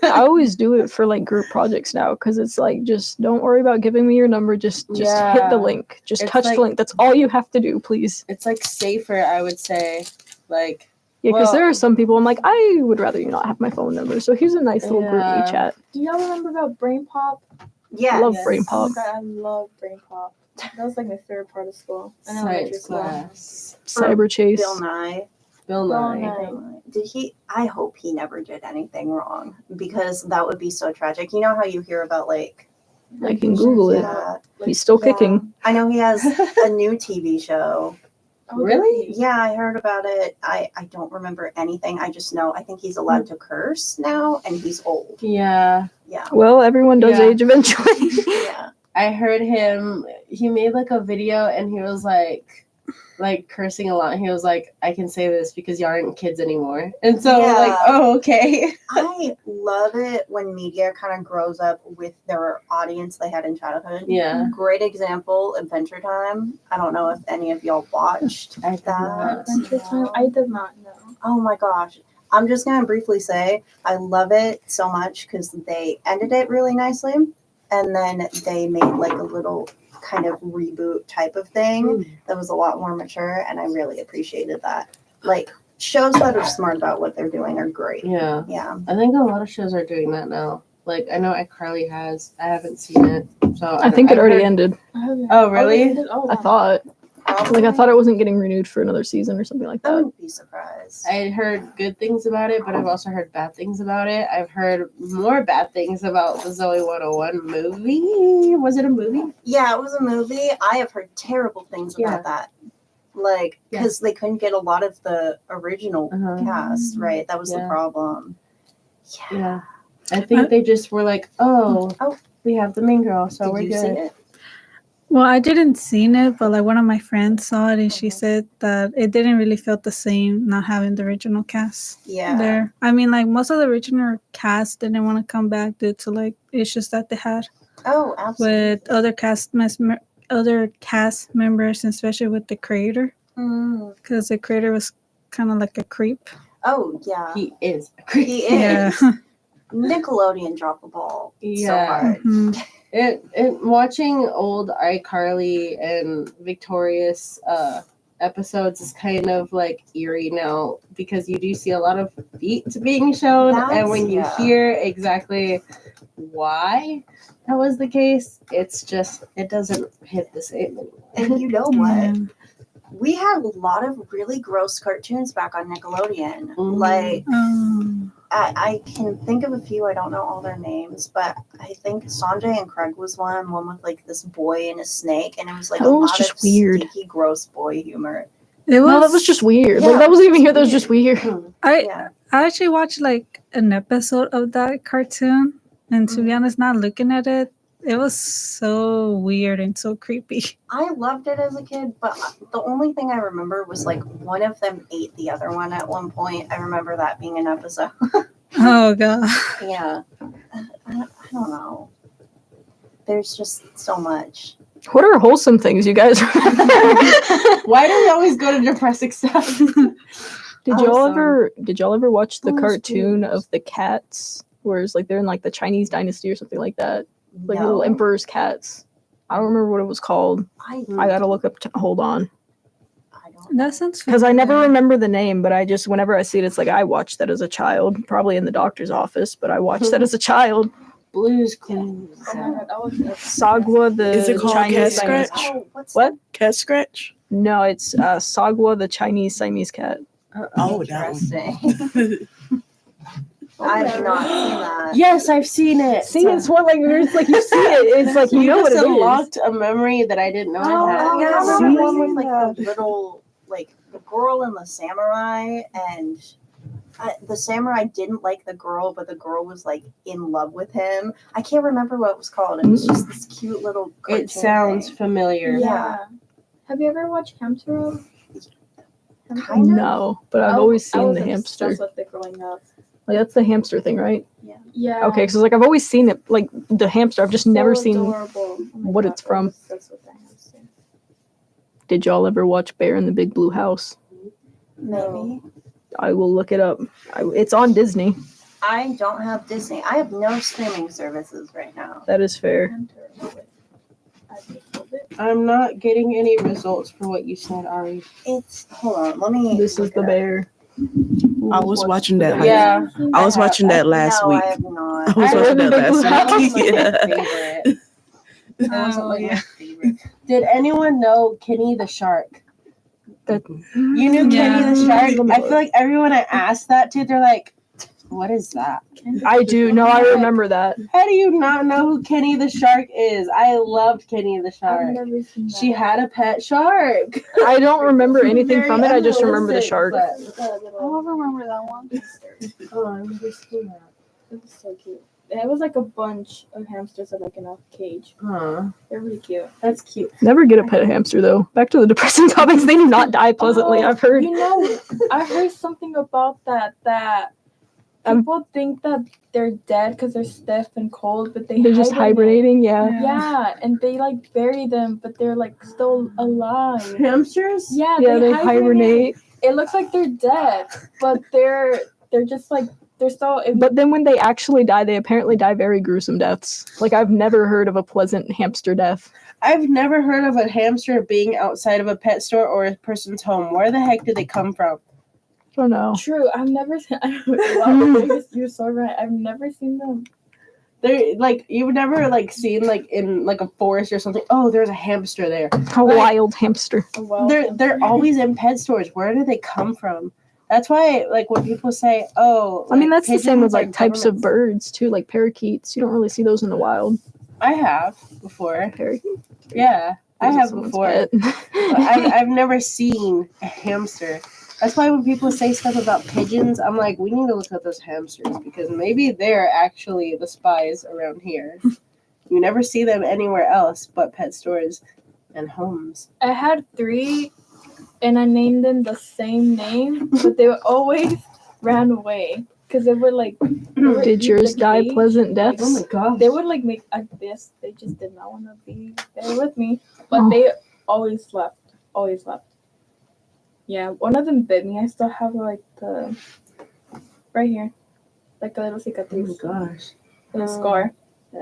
I always do it for like group projects now because it's like just don't worry about giving me your number. Just hit Yeah. the link. Just It's touch like- the link. That's all you have to do, please. It's like safer, I would say. Like, Yeah, because Well- there are some people I'm like, I would rather you not have my phone number. So here's a nice little Group Yeah. Me chat. Do y'all remember about Brain Pop? Yeah. Love Yes. Brain Oh Pop. my god, I love Brain Pop. That was like my favorite part of school. And science elementary school. class. Cyber Chase. Bill Nye. Bill Bill Nye. Nye. Did he? I hope he never did anything wrong because that would be so tragic. You know how you hear about like. I can Google it. Yeah. He's still Yeah. kicking. I know he has a new TV show. Oh, Really? Yeah, I heard about it. I don't remember anything. I just know I think he's allowed to curse now and he's old. Yeah. Yeah. Well, everyone does Yeah. age eventually. Yeah. I heard him, he made like a video and he was like cursing a lot. He was like, I can say this because y'all aren't kids anymore. And so Yeah. like, oh, okay. I love it when media kind of grows up with their audience they had in childhood. Yeah. Great example, Adventure Time. I don't know if any of y'all watched I did that. not. Adventure Time? I did not know. Oh my gosh. I'm just going to briefly say I love it so much because they ended it really nicely. And then they made like a little kind of reboot type of thing that was a lot more mature. And I really appreciated that. Like shows that are smart about what they're doing are great. Yeah. Yeah. I think a lot of shows are doing that now. Like, I know iCarly has. I haven't seen it. So I think it I've already heard- ended. I haven't. Oh, really? Oh, I wow. thought. Like I thought it wasn't getting renewed for another season or something like I that. wouldn't be surprised. I heard good things about it, but I've also heard bad things about it. I've heard more bad things about the Zoe 101 movie. Was it a movie? Yeah, it was a movie. I have heard terrible things Yeah. about that. Like, because they couldn't get a lot of the original Uh-huh. cast, right? That was the Yeah. problem. Yeah. Yeah. I think they just were like, oh, we have the main girl, so Did we're you good. see it? Well, I didn't seen it, but like one of my friends saw it and she said that it didn't really feel the same not having the original cast Yeah. there. I mean, like most of the original cast didn't want to come back due to like issues that they had Oh, absolutely. with other cast members, and especially with the creator, Mm. because the creator was kind of like a creep. Oh, yeah. He is a creep. He Yeah. is. Nickelodeon dropped the ball so Yeah. hard. Mhm. It watching old iCarly and Victorious episodes is kind of like eerie now because you do see a lot of feet being shown, and when you That's- hear exactly why that was the case, it's just it doesn't hit the same anymore. And you know what? Yeah. We had a lot of really gross cartoons back on Nickelodeon. Mhm. Like, Um, I can think of a few. I don't know all their names, but I think Sanjay and Craig was one with like this boy and a snake, and it was like That a was lot just of weird. stinky, gross boy humor. it was. No, that was just weird. Yeah, Like that wasn't even here. it's That was just weird. Yeah, I actually watched like an episode of that cartoon, and to be honest, not looking at it, it was so weird and so creepy. I loved it as a kid, but the only thing I remember was like one of them ate the other one at one point. I remember that being an episode. Oh god. Yeah, I don't know. There's just so much. What are wholesome things you guys remember? Why do we always go to depressing stuff? Did y'all Awesome. ever watch the Oh, cartoon spoilers. of the cats? Where it's like they're in like the Chinese dynasty or something like that. Like No, little emperor's cats. I don't remember what it was called. I I gotta look up. Hold on, don't. That sounds because I never familiar. remember the name. But I just whenever I see it, it's like I watched that as a child, probably in the doctor's office. But I watched that as a child. Blues Clues. Oh my god, that was Sagwa the Is it called Chinese Cat Siamese. Scratch? Oh, what's What? Cat scratch? No, it's Sagwa the Chinese Siamese cat. Oh, that one. interesting? I have not seen that. Yes, I've seen it. See, it's one like it's like you see it. It's like you know what just it is. unlocked a memory that I didn't know I had. Oh, yeah, I See? remember seeing like the little, like the girl and the samurai, and the samurai didn't like the girl, but the girl was like in love with him. I can't remember what it was called. It was just this cute little. It sounds thing. familiar. Yeah. Have you ever watched Hamster? Kind of. No, but I've always I seen was the hamster. obsessed with it growing up. Like that's the hamster thing, right? Yeah. Okay, because like I've always seen it, like the hamster. I've just never So seen. adorable. Oh my what God, it's from. I was obsessed with that hamster. Did y'all ever watch Bear in the Big Blue House? Maybe. I will look it up. It's on Disney. I don't have Disney. I have no streaming services right now. That is fair. I'm not getting any results for what you said, Ari. It's hold on. Let me. This is look the it up. bear. I was watching that. Yeah. I was watching that last no, week. I have I not. was watching that That was last like week. my Yeah. favorite. That wasn't Oh, like my yeah. favorite. Did anyone know Kenny the Shark? That- You knew Yeah. Kenny the Shark? Let me I look. feel like everyone I asked that to, they're like, what is that? I do. No, I remember that. How do you not know who Kenny the Shark is? I loved Kenny the I've Shark. never seen that. She had a pet shark. I don't remember anything from it. I just remember the Unrealistic, shark. but- I don't remember that one. Oh, I remember seeing that. It was so cute. It was like a bunch of hamsters in like in a cage. Huh. They're really cute. That's cute. Never get a pet hamster though. Back to the depressing topics. They do not die pleasantly. Oh, I've heard. You know, I heard something about that people think that they're dead because they're stiff and cold, but They're just hibernate. hibernating. Yeah. Yeah, and they like bury them, but they're like still alive. Hamsters? Yeah, Yeah, they hibernate. It looks like they're dead, but they're just like they're still. But then when they actually die, they apparently die very gruesome deaths. Like I've never heard of a pleasant hamster death. I've never heard of a hamster being outside of a pet store or a person's home. Where the heck did they come from? I don't know. True, I've never seen. Wow, you're so right. I've never seen them. They're like you've never like seen like in like a forest or something. Oh, there's a hamster there. A Like, wild hamster. They're always in pet stores. Where do they come from? That's why like when people say, "Oh," I mean, like, that's the same with pigeons are like types of government- birds too, like parakeets. You don't really see those in the wild. I have before. Parakeet. Yeah, I Those are have someone's before. pet. But I've never seen a hamster. That's why when people say stuff about pigeons, I'm like, we need to look at those hamsters because maybe they're actually the spies around here. You never see them anywhere else but pet stores and homes. I had 3, and I named them the same name, but they always ran away because they were like. Did yours die cage. pleasant Oh my deaths? gosh. They would like make a this. They just did not want to be there with me, but they always left. Always left. Yeah, one of them bit me. I still have like the right here, like a little Oh cicatrice, my gosh. and a scar.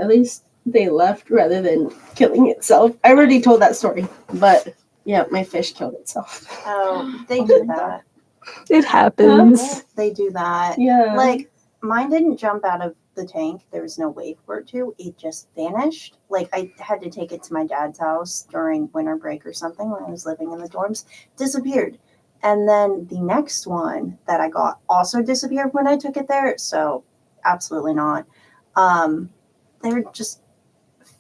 At least they left rather than killing itself. I already told that story, but yeah, my fish killed itself. Oh, they do that. It happens. They do that. Yeah. Like mine didn't jump out of the tank. There was no way for it to. It just vanished. Like I had to take it to my dad's house during winter break or something when I was living in the dorms. Disappeared. And then the next one that I got also disappeared when I took it there. So absolutely not. They're just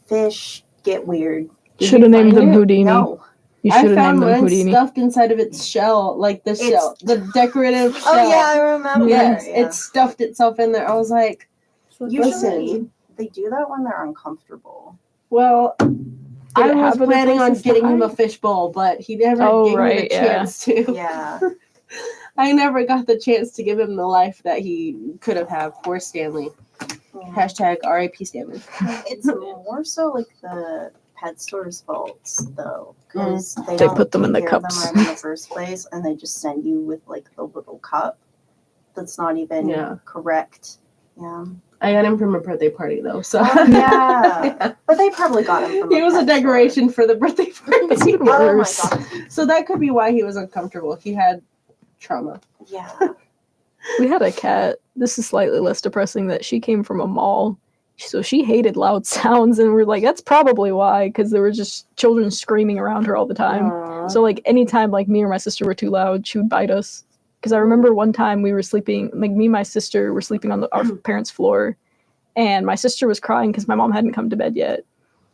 fish get weird. Should have named them find it? Houdini. No. You I should have found named them one Houdini. stuffed inside of its shell, like the It's- shell, the decorative shell. Oh yeah, I remember. Yes, Yeah. it stuffed itself in there. I was like, Usually listen. they do that when they're uncomfortable. well, I it was have other planning on places to getting him a hide? fishbowl, but he never Oh, gave me right, the yeah. chance to. Yeah. I never got the chance to give him the life that he could have had. Poor Stanley. Hashtag RIP Stanley. It's more so like the pet store's faults though, because they They don't put them in take the care of them cups. right in the first place, and they just send you with like the little cup that's not even Yeah. correct. Yeah. I got him from a birthday party though, so Oh, yeah. But they probably got him from he was a pet store. decoration for the birthday It's party. even Oh my worse. god. So that could be why he was uncomfortable. He had trauma. Yeah. We had a cat. This is slightly less depressing that she came from a mall. So she hated loud sounds, and we're like, that's probably why, because there were just children screaming around her all the time. Aw. So like anytime like me or my sister were too loud, she would bite us because I remember one time we were sleeping, like me and my sister were sleeping on our parents' floor, and my sister was crying because my mom hadn't come to bed yet,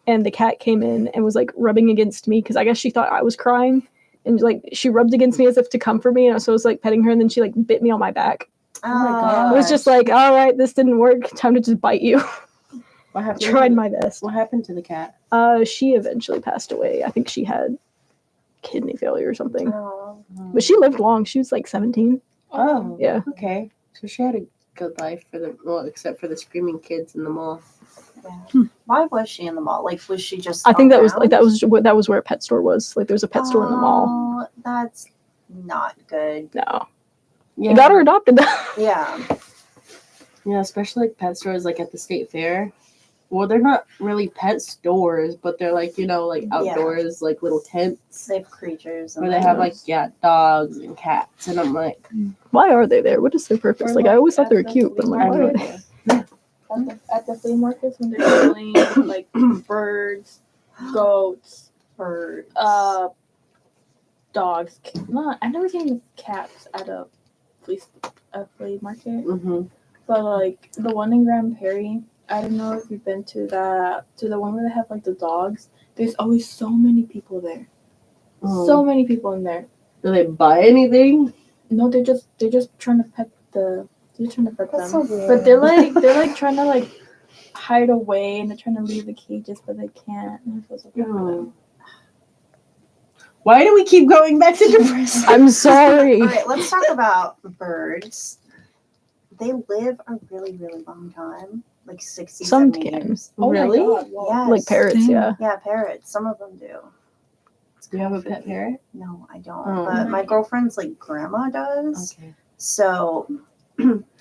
and the cat came in and was like rubbing against me because I guess she thought I was crying, and like she rubbed against me as if to comfort me, and so I was like petting her, and then she like bit me on my back. Oh my god. It was just like, all right, this didn't work. Time to just bite you. What happened? Tried my best. What happened to the cat? She eventually passed away. I think she had kidney failure or something. Oh. But she lived long. She was like 17. Oh. Yeah. Okay. So she had a good life except for the screaming kids in the mall. Yeah. Why was she in the mall? Like, was she just? I think that was around? that was where a pet store was. Like, there was a pet store in the mall. Oh, that's not good. No. Yeah. They got her adopted. Yeah. Yeah, especially like pet stores like at the state fair. Well, they're not really pet stores, but they're like, like outdoors, like little tents Safe creatures. where they have like dogs and cats, and I'm like, Why are they there? What is their purpose? Or, Like, I always thought they were at the cute, but I'm like, I why have are no they? idea. At the flea markets when they're selling like birds, goats, Birds. dogs. No, I've never seen cats at a flea market. Mm-hmm. But like the one in Grand Prairie, I don't know if you've been to the one where they have like the dogs. There's always so many people there. So many people in there. Do they buy anything? No, they're just trying to pet them. That's so weird. But they're like trying to like hide away and they're trying to leave the cages, but they can't. And it feels so bad for them. Why do we keep going back to depressing? I'm sorry. All right, let's talk about birds. They live a really, really long time, like 60, Some 70 can. years. Oh Really? My God, wow. Yes. Like parrots, yeah. Yeah, parrots. Some of them do. Do you have a pet parrot? No, I don't. Oh. But my girlfriend's like grandma does. Okay. So,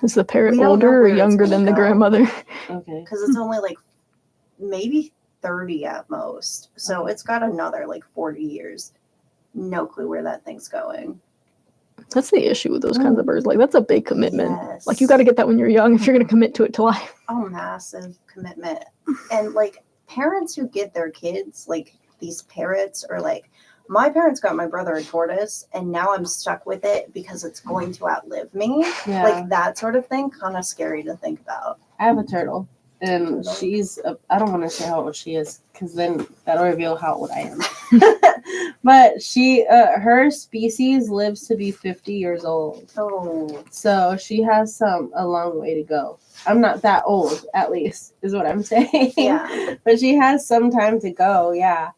Is the parrot We don't know older or where it's younger gonna than the go. grandmother? Okay. because it's only like maybe 30 at most. So it's got another like 40 years. No clue where that thing's going. That's the issue with those kinds of birds. Like, that's a big commitment. Yes. Like, you got to get that when you're young if you're going to commit to it to life. Oh, massive commitment. And like parents who get their kids like these parrots, or like my parents got my brother a tortoise and now I'm stuck with it because it's going to outlive me. Yeah. Like that sort of thing, kind of scary to think about. I have a turtle, and she's. I don't want to say how old she is, because then that'll reveal how old I am. But she, her species lives to be 50 years old, Oh, so she has a long way to go. I'm not that old, at least, is what I'm saying. yeah. But she has some time to go. Yeah.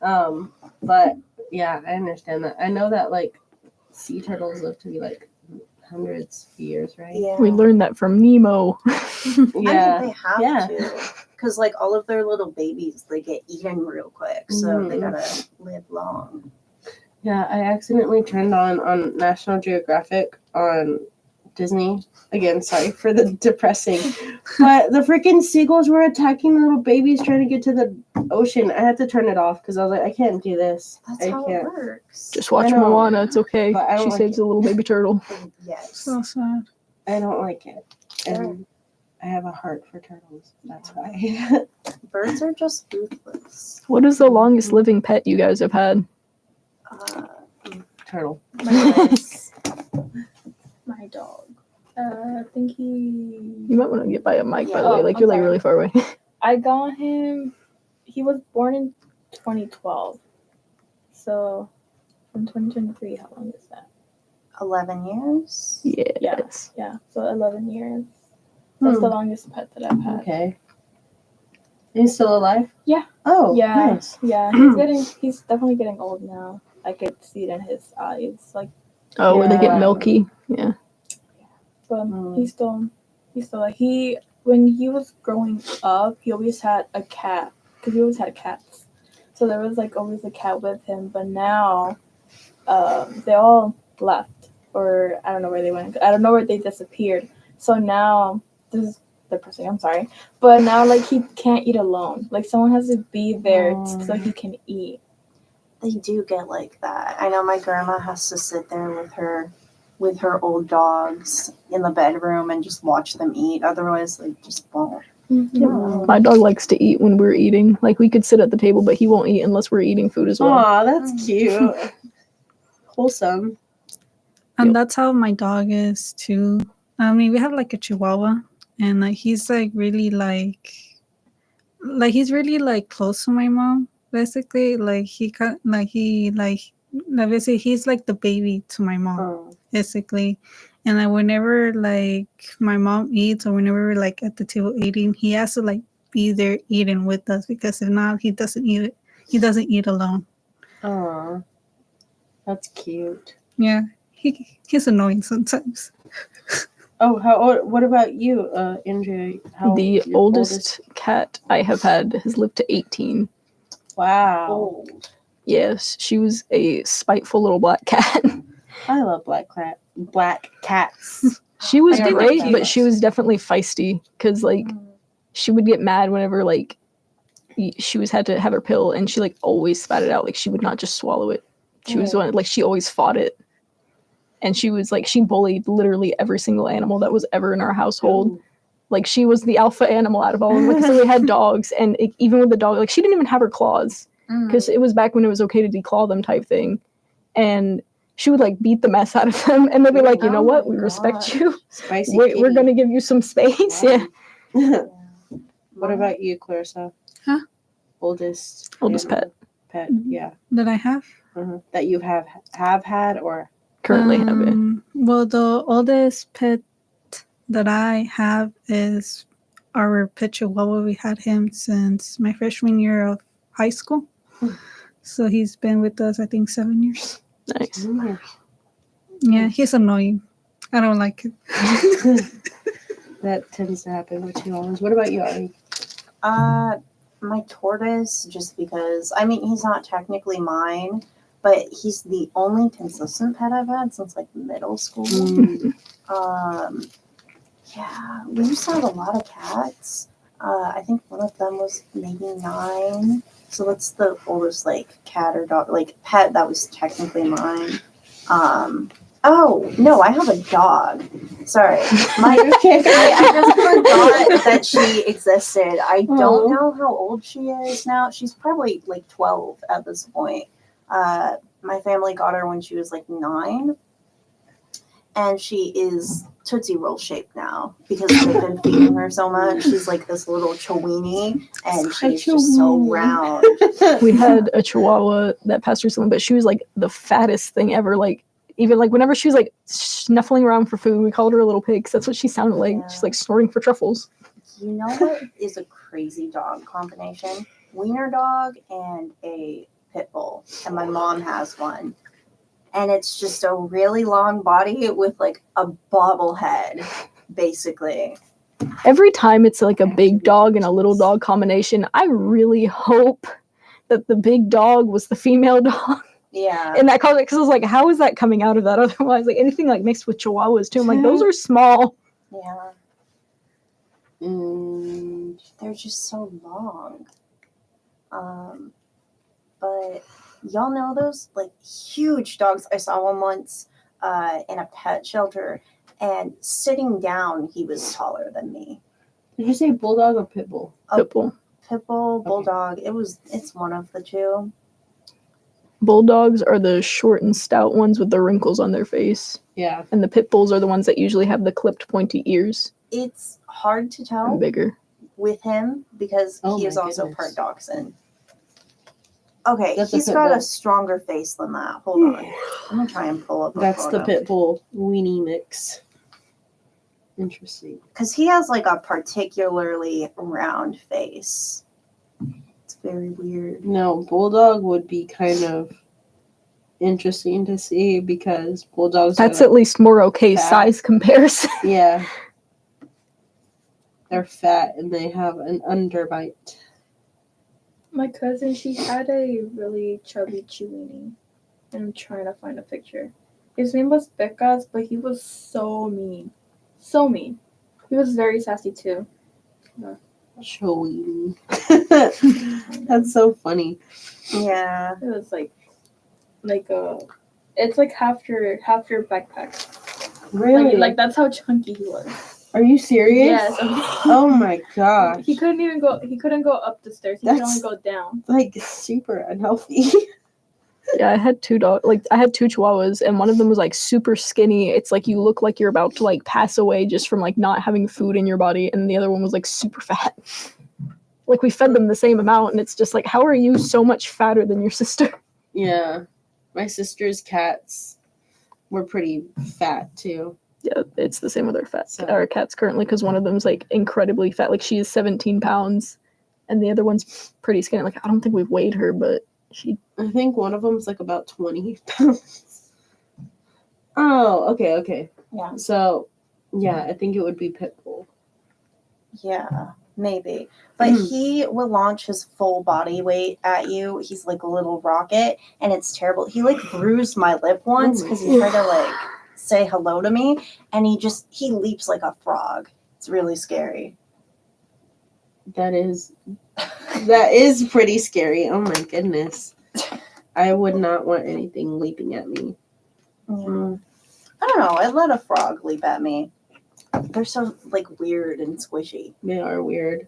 But yeah, I understand that. I know that like sea turtles live to be like hundreds of years, right? Yeah. We learned that from Nemo. Yeah. I mean, they have Yeah. to. Because, like, all of their little babies, they get eaten real quick. So they Mhm. gotta live long. Yeah, I accidentally turned on National Geographic on Disney. Again, sorry for the depressing. But the freaking seagulls were attacking the little babies trying to get to the ocean. I had to turn it off because I was like, I can't do this. That's I how can't. it works. Just watch I know, Moana. It's okay. but I don't She like saves it. a little baby turtle. Yes. So sad. I don't like it. And I have a heart for turtles. That's why. Birds are just ruthless. What is the longest living pet you guys have had? Turtle. My dog. I think You might want to get by a mic, by the Yeah. way. Like, Oh, you're like I'm really far away. I got him. He was born in 2012. So from 2023, how long is that? 11 years? Yes. Yeah, so 11 years. That's the longest pet that I've had. Okay. He's still alive? Yeah. Oh, Yeah. nice. Yeah, he's definitely getting old now. I could see it in his eyes. Like, Oh, where they Yeah. get milky. Yeah. but he's still like, when he was growing up, he always had a cat because he always had cats. So there was like always a cat with him. But now, they all left, or I don't know where they went. I don't know where they disappeared. So now this is depressing. I'm sorry, but now like he can't eat alone. Like someone has to be there so he can eat. They do get like that. I know my grandma has to sit there with her old dogs in the bedroom and just watch them eat. Otherwise, they just won't. My dog likes to eat when we're eating. Like, we could sit at the table, but he won't eat unless we're eating food as well. Aw, that's cute. Wholesome. And that's how my dog is too. I mean, we have like a Chihuahua, and like he's like really like he's really like close to my mom. Basically, like like basically he's like the baby to my mom. Oh. Basically, and like whenever like my mom eats or whenever we're like at the table eating, he has to like be there eating with us because if not, he doesn't eat it. He doesn't eat alone. Aw. That's cute. Yeah, he's annoying sometimes. Oh, how old? What about you, Andrea? The your oldest cat I have had has lived to 18. Wow. Old. Yes, she was a spiteful little black cat. I love black cats. She was I don't great, know. but she was definitely feisty because like she would get mad whenever like she had to have her pill, and she like always spat it out. Like she would not just swallow it. She was one like she always fought it, and she was like she bullied literally every single animal that was ever in our household. Ooh. Like she was the alpha animal out of all of them. Like so we had dogs, and even with the dog, like she didn't even have her claws because it was back when it was okay to declaw them type thing, and she would like beat the mess out of them, and they'd be like, you know what, we respect you. Spicy We're gonna give you some space. Wow. Yeah. What about you, Clarissa? Huh? Oldest Pet. Pet, yeah. That I have. That you have had or Currently have it. Well, the oldest pet that I have is our pet Chihuahua. We had him since my freshman year of high school. So he's been with us, I think, 7 years. Nice. Yeah, he's annoying. I don't like it. that tends to happen with Chihuahuas. What about you, Ari? My tortoise, just because, I mean, he's not technically mine, but he's the only consistent pet I've had since like middle school. Yeah, we used to have a lot of cats. I think one of them was maybe 9. So that's the oldest like cat or dog, like pet that was technically mine. Oh no, I have a dog. Sorry, I just forgot that she existed. I don't know how old she is now. She's probably like 12 at this point. My family got her when she was like 9, and she is Tootsie Roll shaped now because they've been feeding her so much. She's like this little Chiweenie, and she's just so round. We had a Chihuahua that passed recently, but she was like the fattest thing ever. Like even like whenever she was like snuffling around for food, we called her a little pig 'cause that's what she sounded like. Yeah. She's like snorting for truffles. You know what is a crazy dog combination? Wiener dog and a pit bull, and my mom has one. And it's just a really long body with like a bobblehead, basically. Every time it's like a big dog and a little dog combination, I really hope that the big dog was the female dog. Yeah. And that caused it because I was like, how is that coming out of that? Otherwise, like anything like mixed with Chihuahuas too. I'm like, those are small. Yeah. They're just so long. But y'all know those like huge dogs? I saw one once in a pet shelter, and sitting down, he was taller than me. Did you say bulldog or pit bull? Pitbull. Pitbull, bulldog. It's one of the two. Bulldogs are the short and stout ones with the wrinkles on their face. Yeah. And the pit bulls are the ones that usually have the clipped pointy ears. It's hard to tell And bigger. with him because Oh he is my also goodness. part dachshund. Okay, That's a he's pit got bull. a stronger face than that. Hold on. I'm going to try and pull up a That's the photo. pit bull weenie mix. Interesting. Because he has like a particularly round face. It's very weird. No, bulldog would be kind of interesting to see because bulldogs That's are, at least more okay fat. size comparison. yeah. They're fat and they have an underbite. My cousin, she had a really chubby Chiweenie. I'm trying to find a picture. His name was Becas, but he was so mean. So mean. He was very sassy too. Chewy. That's so funny. Yeah. It was like a, it's like half your backpack. Really? Like that's how chunky he was. Are you serious? Yes. Oh my gosh. He couldn't go up the stairs. He could only That's- go down. Like super unhealthy. Yeah, I had two dogs. Like I had two chihuahuas, and one of them was like super skinny. It's like you look like you're about to like pass away just from like not having food in your body, and the other one was like super fat. Like we fed them the same amount, and it's just like, how are you so much fatter than your sister? Yeah. My sister's cats were pretty fat too. Yeah, it's the same with So- our cats currently, because one of them's like incredibly fat. Like she is 17 pounds, and the other one's pretty skinny. Like I don't think we've weighed her, but she. I think one of them's like about 20 pounds. Oh, okay. Yeah. So, yeah, I think it would be Pitbull. Yeah, maybe. But he will launch his full body weight at you. He's like a little rocket, and it's terrible. He like bruised my lip once because he tried to like say hello to me, and he leaps like a frog. It's really scary. That is pretty scary. Oh my goodness. I would not want anything leaping at me. Yeah. I don't know. I let a frog leap at me. They're so like weird and squishy. They are weird.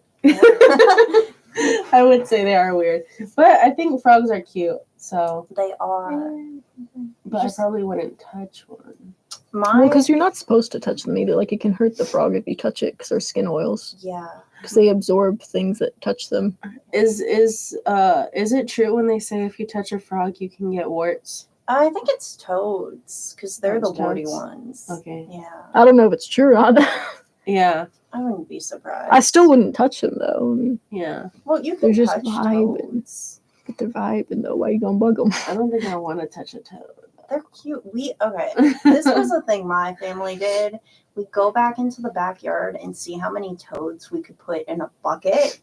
I would say they are weird. But I think frogs are cute, so. They are. But I probably wouldn't touch one. Well, because you're not supposed to touch them either. Like it can hurt the frog if you touch it because they're skin oils. Yeah. Because they absorb things that touch them. Is it true when they say if you touch a frog you can get warts? I think it's toads because they're It's the warty toads? ones. Okay. Yeah. I don't know if it's true or not. Yeah. I wouldn't be surprised. I still wouldn't touch them though. I mean, Yeah. Well, you They're can just touch vibing. toads. but they're vibing though. Why you gonna bug them? I don't think I want to touch a toad. They're cute. This was a thing my family did. We'd go back into the backyard and see how many toads we could put in a bucket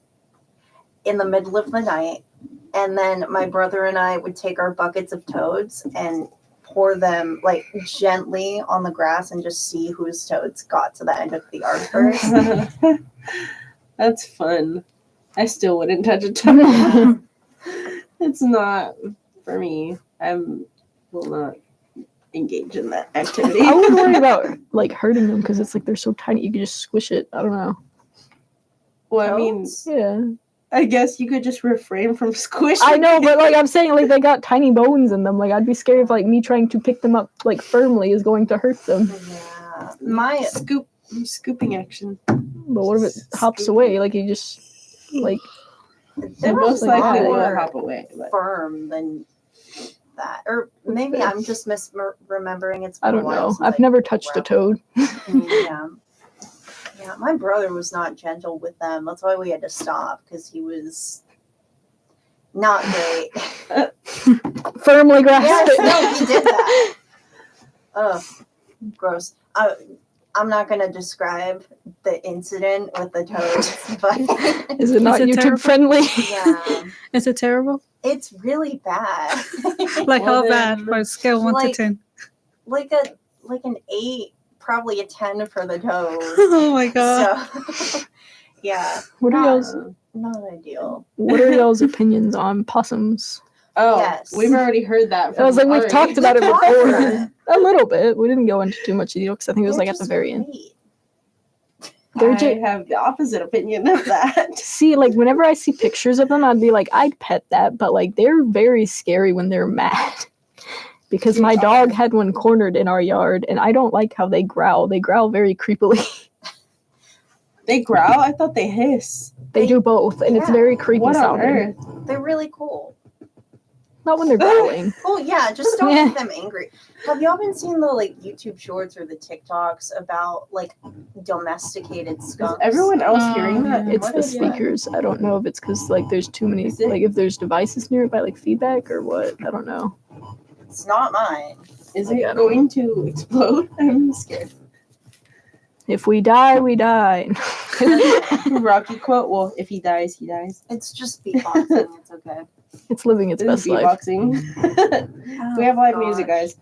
in the middle of the night. And then my brother and I would take our buckets of toads and pour them like gently on the grass and just see whose toads got to the end of the yard first. That's fun. I still wouldn't touch a toad. It's not for me. Will not engage in that activity. I would worry about like hurting them because it's like they're so tiny. You can just squish it. I don't know. Well, I mean, Yeah, I guess you could just refrain from squishing. I know, but like I'm saying, like they got tiny bones in them. Like I'd be scared if like me trying to pick them up like firmly is going to hurt them. Yeah. My scooping action. But what if it hops away? Like you just like they're Most like likely will more hop away. But. firm than that. Or maybe I'm just misremembering. It's I been a don't while know. since I've I never touched a toad. Yeah. Yeah, my brother was not gentle with them. That's why we had to stop because he was not great. Firmly grasped Yes, it. no, he did that. Ugh, gross. I'm not going to describe the incident with the toads, but Is it not it YouTube terrible? friendly? yeah, Is it terrible? it's really bad. Like Well, how bad then- for a scale 1 to Like- 10? like an 8, probably a 10 for the toes. Oh my god. So, yeah, What are y'all's not ideal. What are y'all's opinions on possums? Oh, Yes. we've already heard that. I was like, from we've Ari. talked about it We've talked about before. A little bit. We didn't go into too much detail because I think it was They're like at the just very end. great. They're I just have the opposite opinion of that. see, like whenever I see pictures of them, I'd be like, I'd pet that, but like they're very scary when they're mad. Because my dog had one cornered in our yard, and I don't like how they growl. They growl very creepily. They growl? I thought they hiss. They do both, and it's Yeah. very creepy What on sounding. earth? They're really cool. Not when they're growling. Oh yeah, just don't Yeah. make them angry. Have y'all been seeing the like YouTube shorts or the TikToks about like domesticated Is skunks? everyone else hearing that? yeah. It's What the is that? speakers. I don't know if it's because like there's too many, Is it? like if there's devices near it by like feedback or what. I don't know. It's not mine. Is Yeah, I it don't going to explode? I'm scared. If we die, we die. Rocky quote. Well, if he dies, he dies. It's just beatboxing. It's okay. It's living its This is best life. beatboxing. We have live music, guys.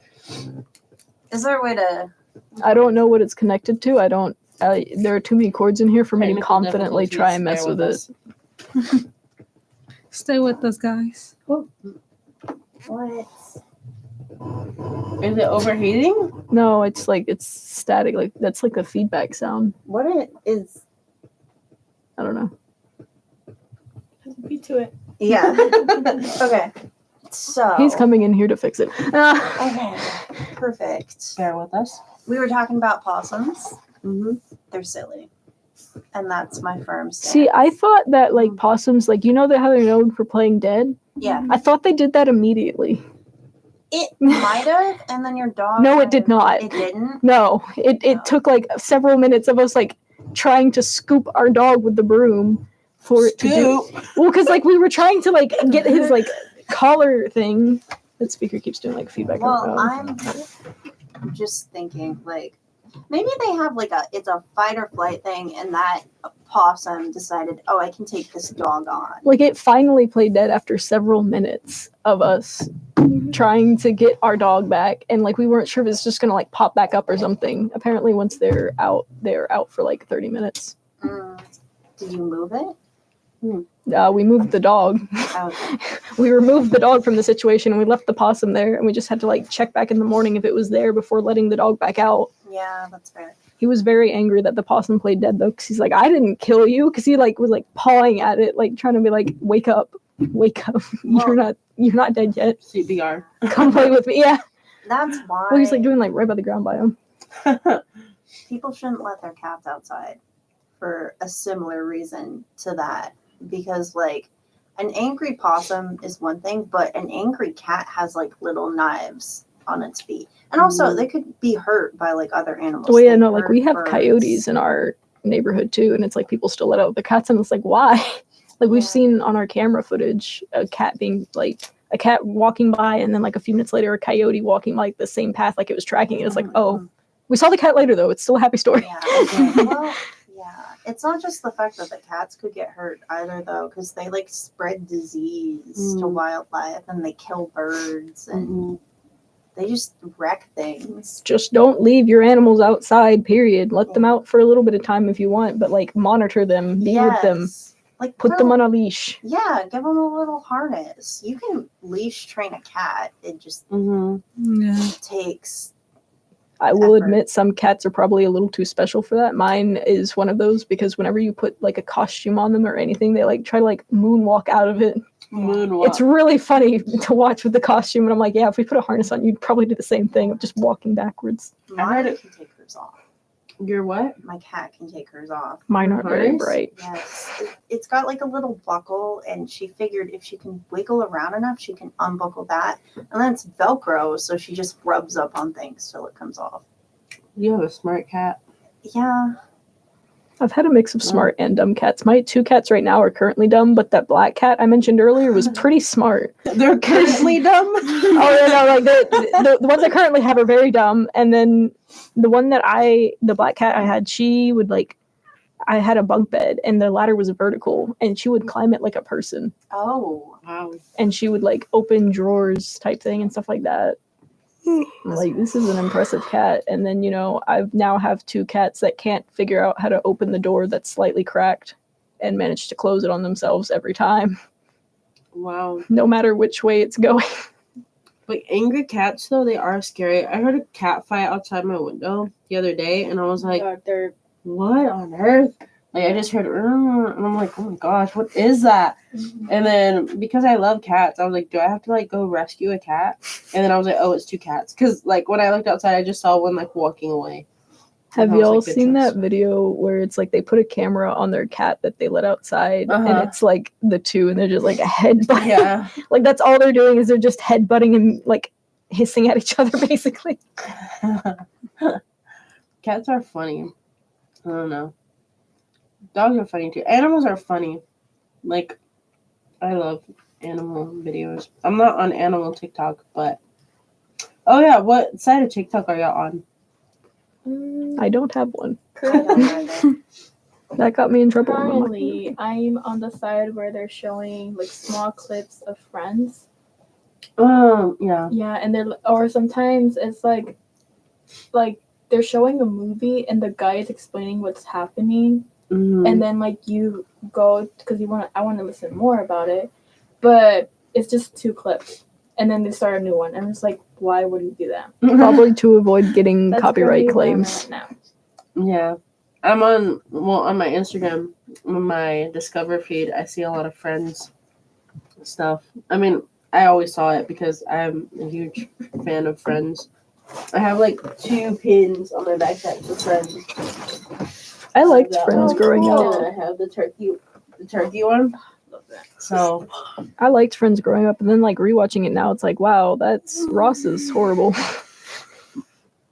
Is there a way to? I don't know what it's connected to. I don't. There are too many chords in here for me to Technical confidently try and mess with difficulties, it. bear with Stay with us, guys. What? us. Is it overheating? No, it's like it's static. Like that's like the feedback sound. What it is? I don't know. Beat to it. Yeah. Okay. So He's coming in here to fix it. Okay, perfect. Bear with us. We were talking about possums. Mm-hmm. They're silly, and that's my firm stance. See, I thought that like possums, like how they're known for playing dead. Yeah, I thought they did that immediately. it might have, and then your dog. No, it might did have- not. It didn't. No, it No. took like several minutes of us like trying to scoop our dog with the broom for it to do. Well, because like we were trying to like get his like collar thing. That speaker keeps doing like feedback. Well, I'm just thinking like maybe they have like it's a fight or flight thing, and that possum decided, oh, I can take this dog on. like it finally played dead after several minutes of us trying to get our dog back, and like we weren't sure if it's just gonna like pop back up or something. Apparently, once they're out for like 30 minutes. Did you move it? We moved the dog. Okay. We removed the dog from the situation and we left the possum there, and we just had to like check back in the morning if it was there before letting the dog back out. Yeah, that's fair. He was very angry that the possum played dead though, because he's like, I didn't kill you, because he like was like pawing at it, like trying to be like, wake up. You're not dead yet. CPR. Come play with me. Yeah. That's why Well, he's like doing like right by the ground by him. people shouldn't let their cats outside for a similar reason to that. Because like an angry possum is one thing, but an angry cat has like little knives on its feet. And also they could be hurt by like other animals. Well, yeah, They no, like we hurt have birds. coyotes in our neighborhood too, and it's like people still let out the cats, and it's like, why? Like we've seen on our camera footage a cat walking by, and then like a few minutes later a coyote walking like the same path, like it was tracking it. It's like, oh, we saw the cat later though. It's still a happy story. Yeah. Okay. Well, yeah. It's not just the fact that the cats could get hurt either though, because they like spread disease to wildlife, and they kill birds, and they just wreck things. Just don't leave your animals outside, period. Let them out for a little bit of time if you want, but like monitor them, be with them, Like put them on a leash. Yeah, give them a little harness. You can leash train a cat. It just takes. I will effort. admit some cats are probably a little too special for that. Mine is one of those, because whenever you put like a costume on them or anything, they like try to like moonwalk out of it. Moonwalk. It's really funny to watch with the costume, and I'm like, yeah, if we put a harness on, you'd probably do the same thing of just walking backwards. Mine can take hers off. Your what? My cat can take hers off. Mine aren't very Harness? bright. Yes, it's got like a little buckle, and she figured if she can wiggle around enough, she can unbuckle that, and then it's Velcro, so she just rubs up on things till it comes off. You have a smart cat. Yeah. I've had a mix of smart and dumb cats. My 2 cats right now are currently dumb, but that black cat I mentioned earlier was pretty smart. They're currently dumb. Oh yeah, no, like the ones I currently have are very dumb, and then the black cat I had, she would like, I had a bunk bed and the ladder was vertical, and she would climb it like a person, Oh. Wow. and she would like open drawers type thing and stuff like that. I'm like, this is an impressive cat. And then I now have 2 cats that can't figure out how to open the door that's slightly cracked and manage to close it on themselves every time, Wow. no matter which way it's going. Like angry cats though, they are scary. I heard a cat fight outside my window the other day, and I was like, They're what on earth? Like I just heard, and I'm like, oh my gosh, what is that? And then because I love cats, I was like, do I have to like go rescue a cat? And then I was like, oh, it's 2 cats. Because like when I looked outside, I just saw one like walking away. Have And I was y'all like, good seen choice. that video where it's like they put a camera on their cat that they let outside, and it's like the 2, and they're just like a headbutt? Yeah. Like that's all they're doing, is they're just headbutting and like hissing at each other basically. Cats are funny. I don't know. Dogs are funny too. Animals are funny. Like, I love animal videos. I'm not on animal TikTok, but oh yeah, what side of TikTok are y'all on? I don't have one. currently, That got me in trouble. I'm on the side where they're showing like small clips of Friends. Yeah. Yeah, and or sometimes it's like they're showing a movie and the guy is explaining what's happening, and then like you go because I want to listen more about it, but it's just 2 clips, and then they start a new one, and it's like, why would you do that? Probably to avoid getting That's copyright currently where I'm claims. at now. Yeah. I'm on my Instagram, on my Discover feed, I see a lot of Friends stuff. I mean, I always saw it because I'm a huge fan of Friends. I have like 2 pins on my backpack for Friends. I liked That Friends one. growing And up. then I have the turkey one. Love that. So I liked Friends growing up, and then like rewatching it now, it's like, wow, that's Ross is horrible.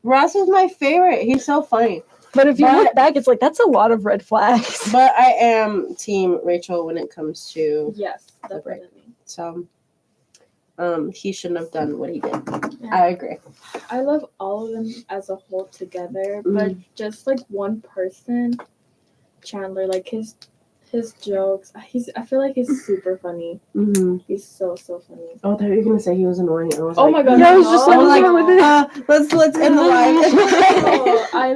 Ross is my favorite. He's so funny. But if you look back, it's like that's a lot of red flags. But I am team Rachel when it comes to Yes, definitely. so he shouldn't have done what he did. Yeah. I agree. I love all of them as a whole together, but just like one person, Chandler, like his jokes, I feel like he's super funny. Mm-hmm. He's so funny. Oh, I thought you were gonna say he was annoying. I was Oh like, my god! Yeah, I was just I was like, like, let's end the live. Oh, I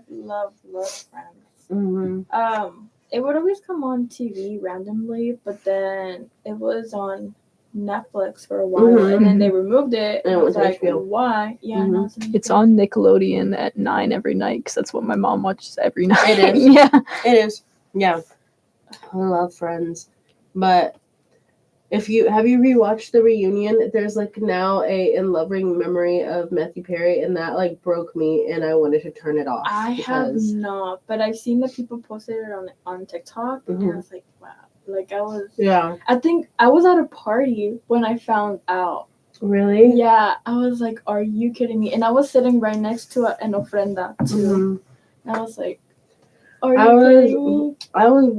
love Friends. Mm-hmm. It would always come on TV randomly, but then it was on Netflix for a while, and then they removed it. And And it I was went like, to HBO. why? Yeah, no, It's on Nickelodeon at 9 every night because that's what my mom watches every night. It is. Yeah. It is. Yeah. I love Friends. But if you rewatched the reunion, there's like now a in loving memory of Matthew Perry, and that like broke me, and I wanted to turn it off. I have because- not, but I've seen the people posted it on TikTok, and I was like, wow. Like Yeah. I think I was at a party when I found out. Really? Yeah, I was like, are you kidding me? And I was sitting right next to an ofrenda too. And I was like, are you kidding me? I was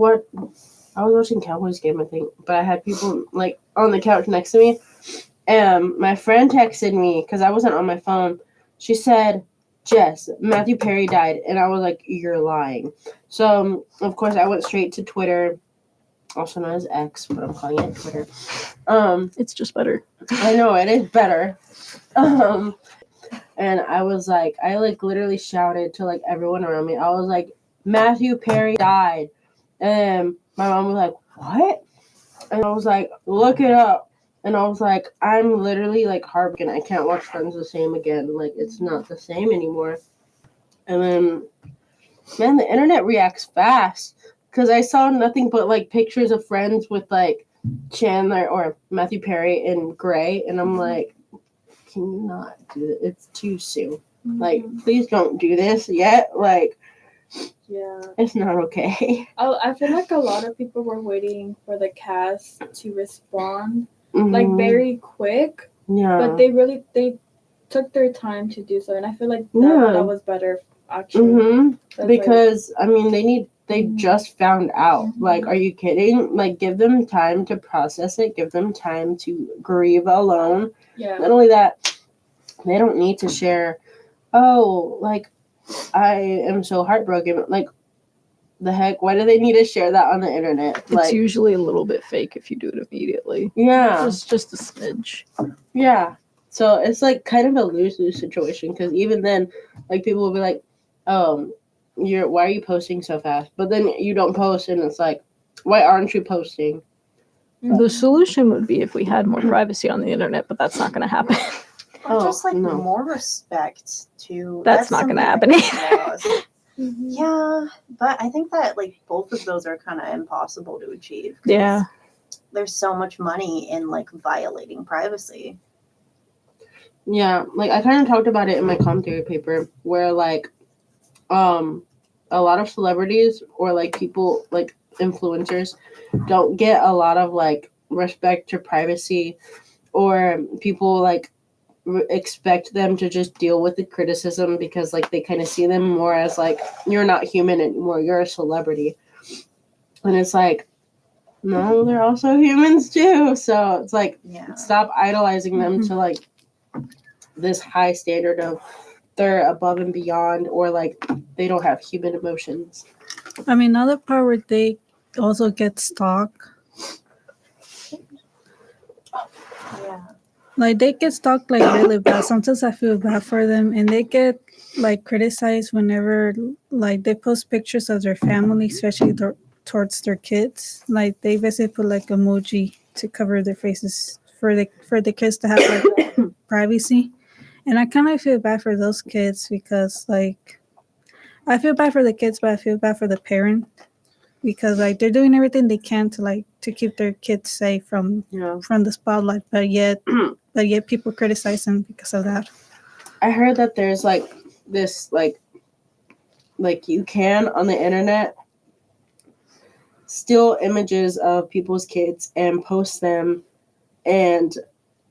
watching Cowboys game, I think, but I had people like on the couch next to me, and my friend texted me because I wasn't on my phone. She said, "Jess, Matthew Perry died," and I was like, "You're lying." So of course I went straight to Twitter, also known as X, but I'm calling it Twitter. It's just better. I know it is better. And I was like, I like literally shouted to like everyone around me. I was like, Matthew Perry died. And my mom was like, what? And I was like, look it up. And I was like, I'm literally like heartbroken. I can't watch Friends the same again. Like, it's not the same anymore. And then, man, the internet reacts fast. Because I saw nothing but like pictures of Friends with like Chandler or Matthew Perry and Gray. And I'm like, can you not do it? It's too soon. Like, please don't do this yet. Like, Yeah. it's not okay. I feel like a lot of people were waiting for the cast to respond like very quick, Yeah. but they took their time to do so, and I feel like that was better actually. That's Because I mean, they just found out. Like, are you kidding? Like, give them time to process it. Give them time to grieve alone. yeah. Not only that, they don't need to share. Oh, like, I am so heartbroken. Like, the heck? Why do they need to share that on the internet? It's Like, usually a little bit fake if you do it immediately. yeah, Just a smidge. yeah. So it's like kind of a lose-lose situation because even then, like, people will be like, "Oh, why are you posting so fast?" But then you don't post, and it's like, "Why aren't you posting?" The solution would be if we had more privacy on the internet, but that's not going to happen. Or just like no. more respect to. That's not going to happen. Yeah, but I think that like both of those are kind of impossible to achieve. 'Cause Yeah. there's so much money in like violating privacy. Yeah, like I kind of talked about it in my comm theory paper, where like, a lot of celebrities or like people like influencers don't get a lot of like respect to privacy, or people like expect them to just deal with the criticism because like they kind of see them more as like you're not human anymore, you're a celebrity, and it's like, no, they're also humans too. So it's like, stop idolizing them to like this high standard of they're above and beyond, or like they don't have human emotions. I mean, another part where they also get stalked. Yeah. Like, they get stalked like really bad. Sometimes I feel bad for them, and they get like criticized whenever like they post pictures of their family, especially towards their kids. Like, they basically put like emoji to cover their faces for the kids to have like privacy. And I kind of feel bad for those kids because like I feel bad for the kids, but I feel bad for the parent because like they're doing everything they can to keep their kids safe from the spotlight, but yet people criticize them because of that. I heard that there's like this like you can on the internet steal images of people's kids and post them and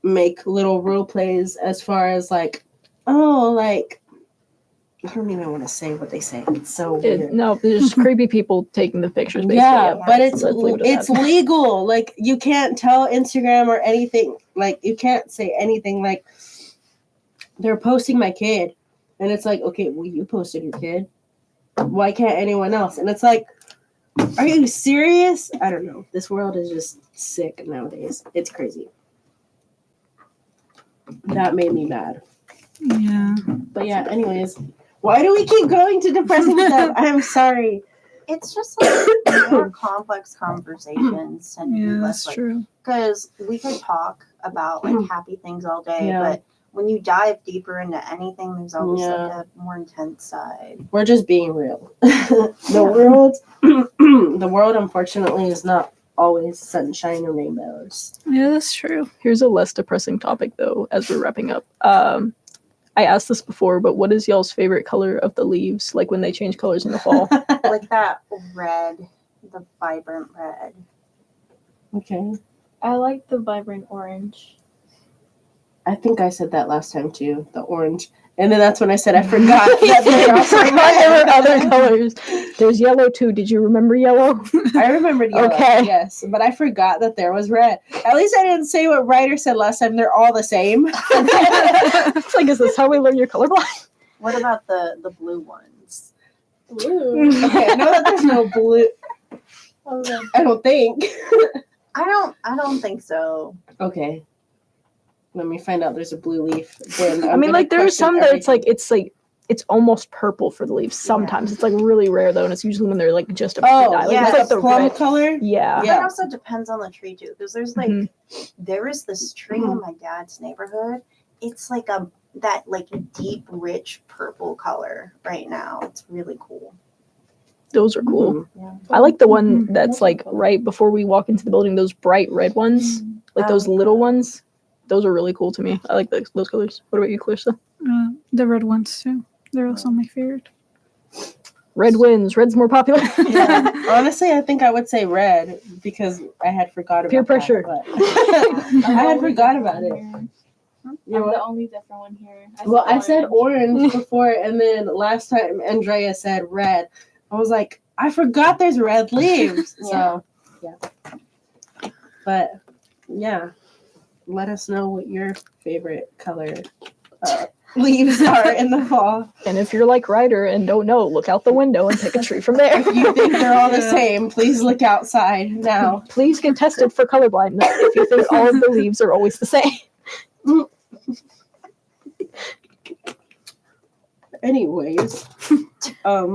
make little role plays as far as like, oh, like I don't even want to say what they say. It's so weird. No, there's creepy people taking the pictures. Basically. Yeah, but it's it's legal. Like you can't tell Instagram or anything. Like you can't say anything. Like they're posting my kid, and it's like, okay, well you posted your kid. Why can't anyone else? And it's like, are you serious? I don't know. This world is just sick nowadays. It's crazy. That made me mad. Yeah. But yeah, anyways, why do we keep going to depressing stuff? I'm sorry. It's just like more complex conversations and Yeah, less that's like, true. because we could talk about like happy things all day, Yeah. but when you dive deeper into anything, there's always like a more intense side. We're just being real. The world, unfortunately, is not always sunshine and rainbows. Yeah, that's true. Here's a less depressing topic, though, as we're wrapping up. I asked this before, but what is y'all's favorite color of the leaves, like when they change colors in the fall? Like that red, the vibrant red. Okay. I like the vibrant orange. I think I said that last time too, the orange. And then that's when I said I forgot that there I also forgot there were other colors. There's yellow too. Did you remember yellow? I remembered yellow, Okay. yes, but I forgot that there was red. At least I didn't say what Ryder said last time. They're all the same. It's like, is this how we learn you're colorblind? What about the blue ones? Blue. Okay, I know that there's no blue. I don't think. I don't think so. Okay. Let me find out there's a blue leaf. Then I mean, like there are some that it's almost purple for the leaves. Sometimes it's like really rare though, and it's usually when they're like just a Oh, like, yeah, it's like the plum red. color. Yeah. Yeah. It also depends on the tree too, because there's like there is this tree in my dad's neighborhood. It's like that like deep, rich purple color right now. It's really cool. Those are cool. Yeah. I like the one that's like right before we walk into the building. Those bright red ones, like those little ones. Those are really cool to me. I like those colors. What about you, Clarissa? The red ones too. They're also my favorite. Red wins. Red's more popular. Yeah. Honestly, I think I would say red because I had forgot about Peer pressure. That, but I had forgot about it. I'm You know what? the only different one here. Well, I said orange before, and then last time Andrea said red. I was like, I forgot there's red leaves. So, yeah. But, yeah. Let us know what your favorite color leaves are in the fall. And if you're like Ryder and don't know, look out the window and pick a tree from there. If you think they're all the same, please look outside now. Please get tested for colorblindness if you think all of the leaves are always the same. Anyways, are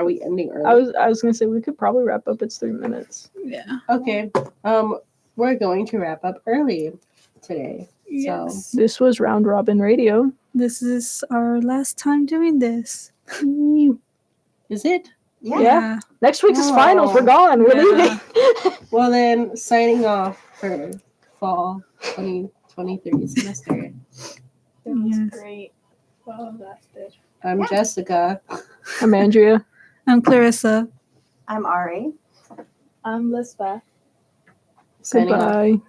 we ending early? I was gonna say we could probably wrap up. It's 3 minutes. Yeah. Okay. We're going to wrap up early today. Yes. So This was Round Robin Radio. This is our last time doing this. is it? Yeah. Next week's is Oh. finals. We're gone. We're Yeah. leaving. Well then, signing off for fall 2023 semester. It was Yes. great. Wow, that's it. I'm Jessica. I'm Andrea. I'm Clarissa. I'm Ari. I'm Lisbeth. Signing off. Goodbye.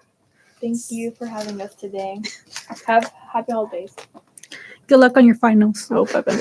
Thank you for having us today. Have happy holidays. Good luck on your finals. Hope I've been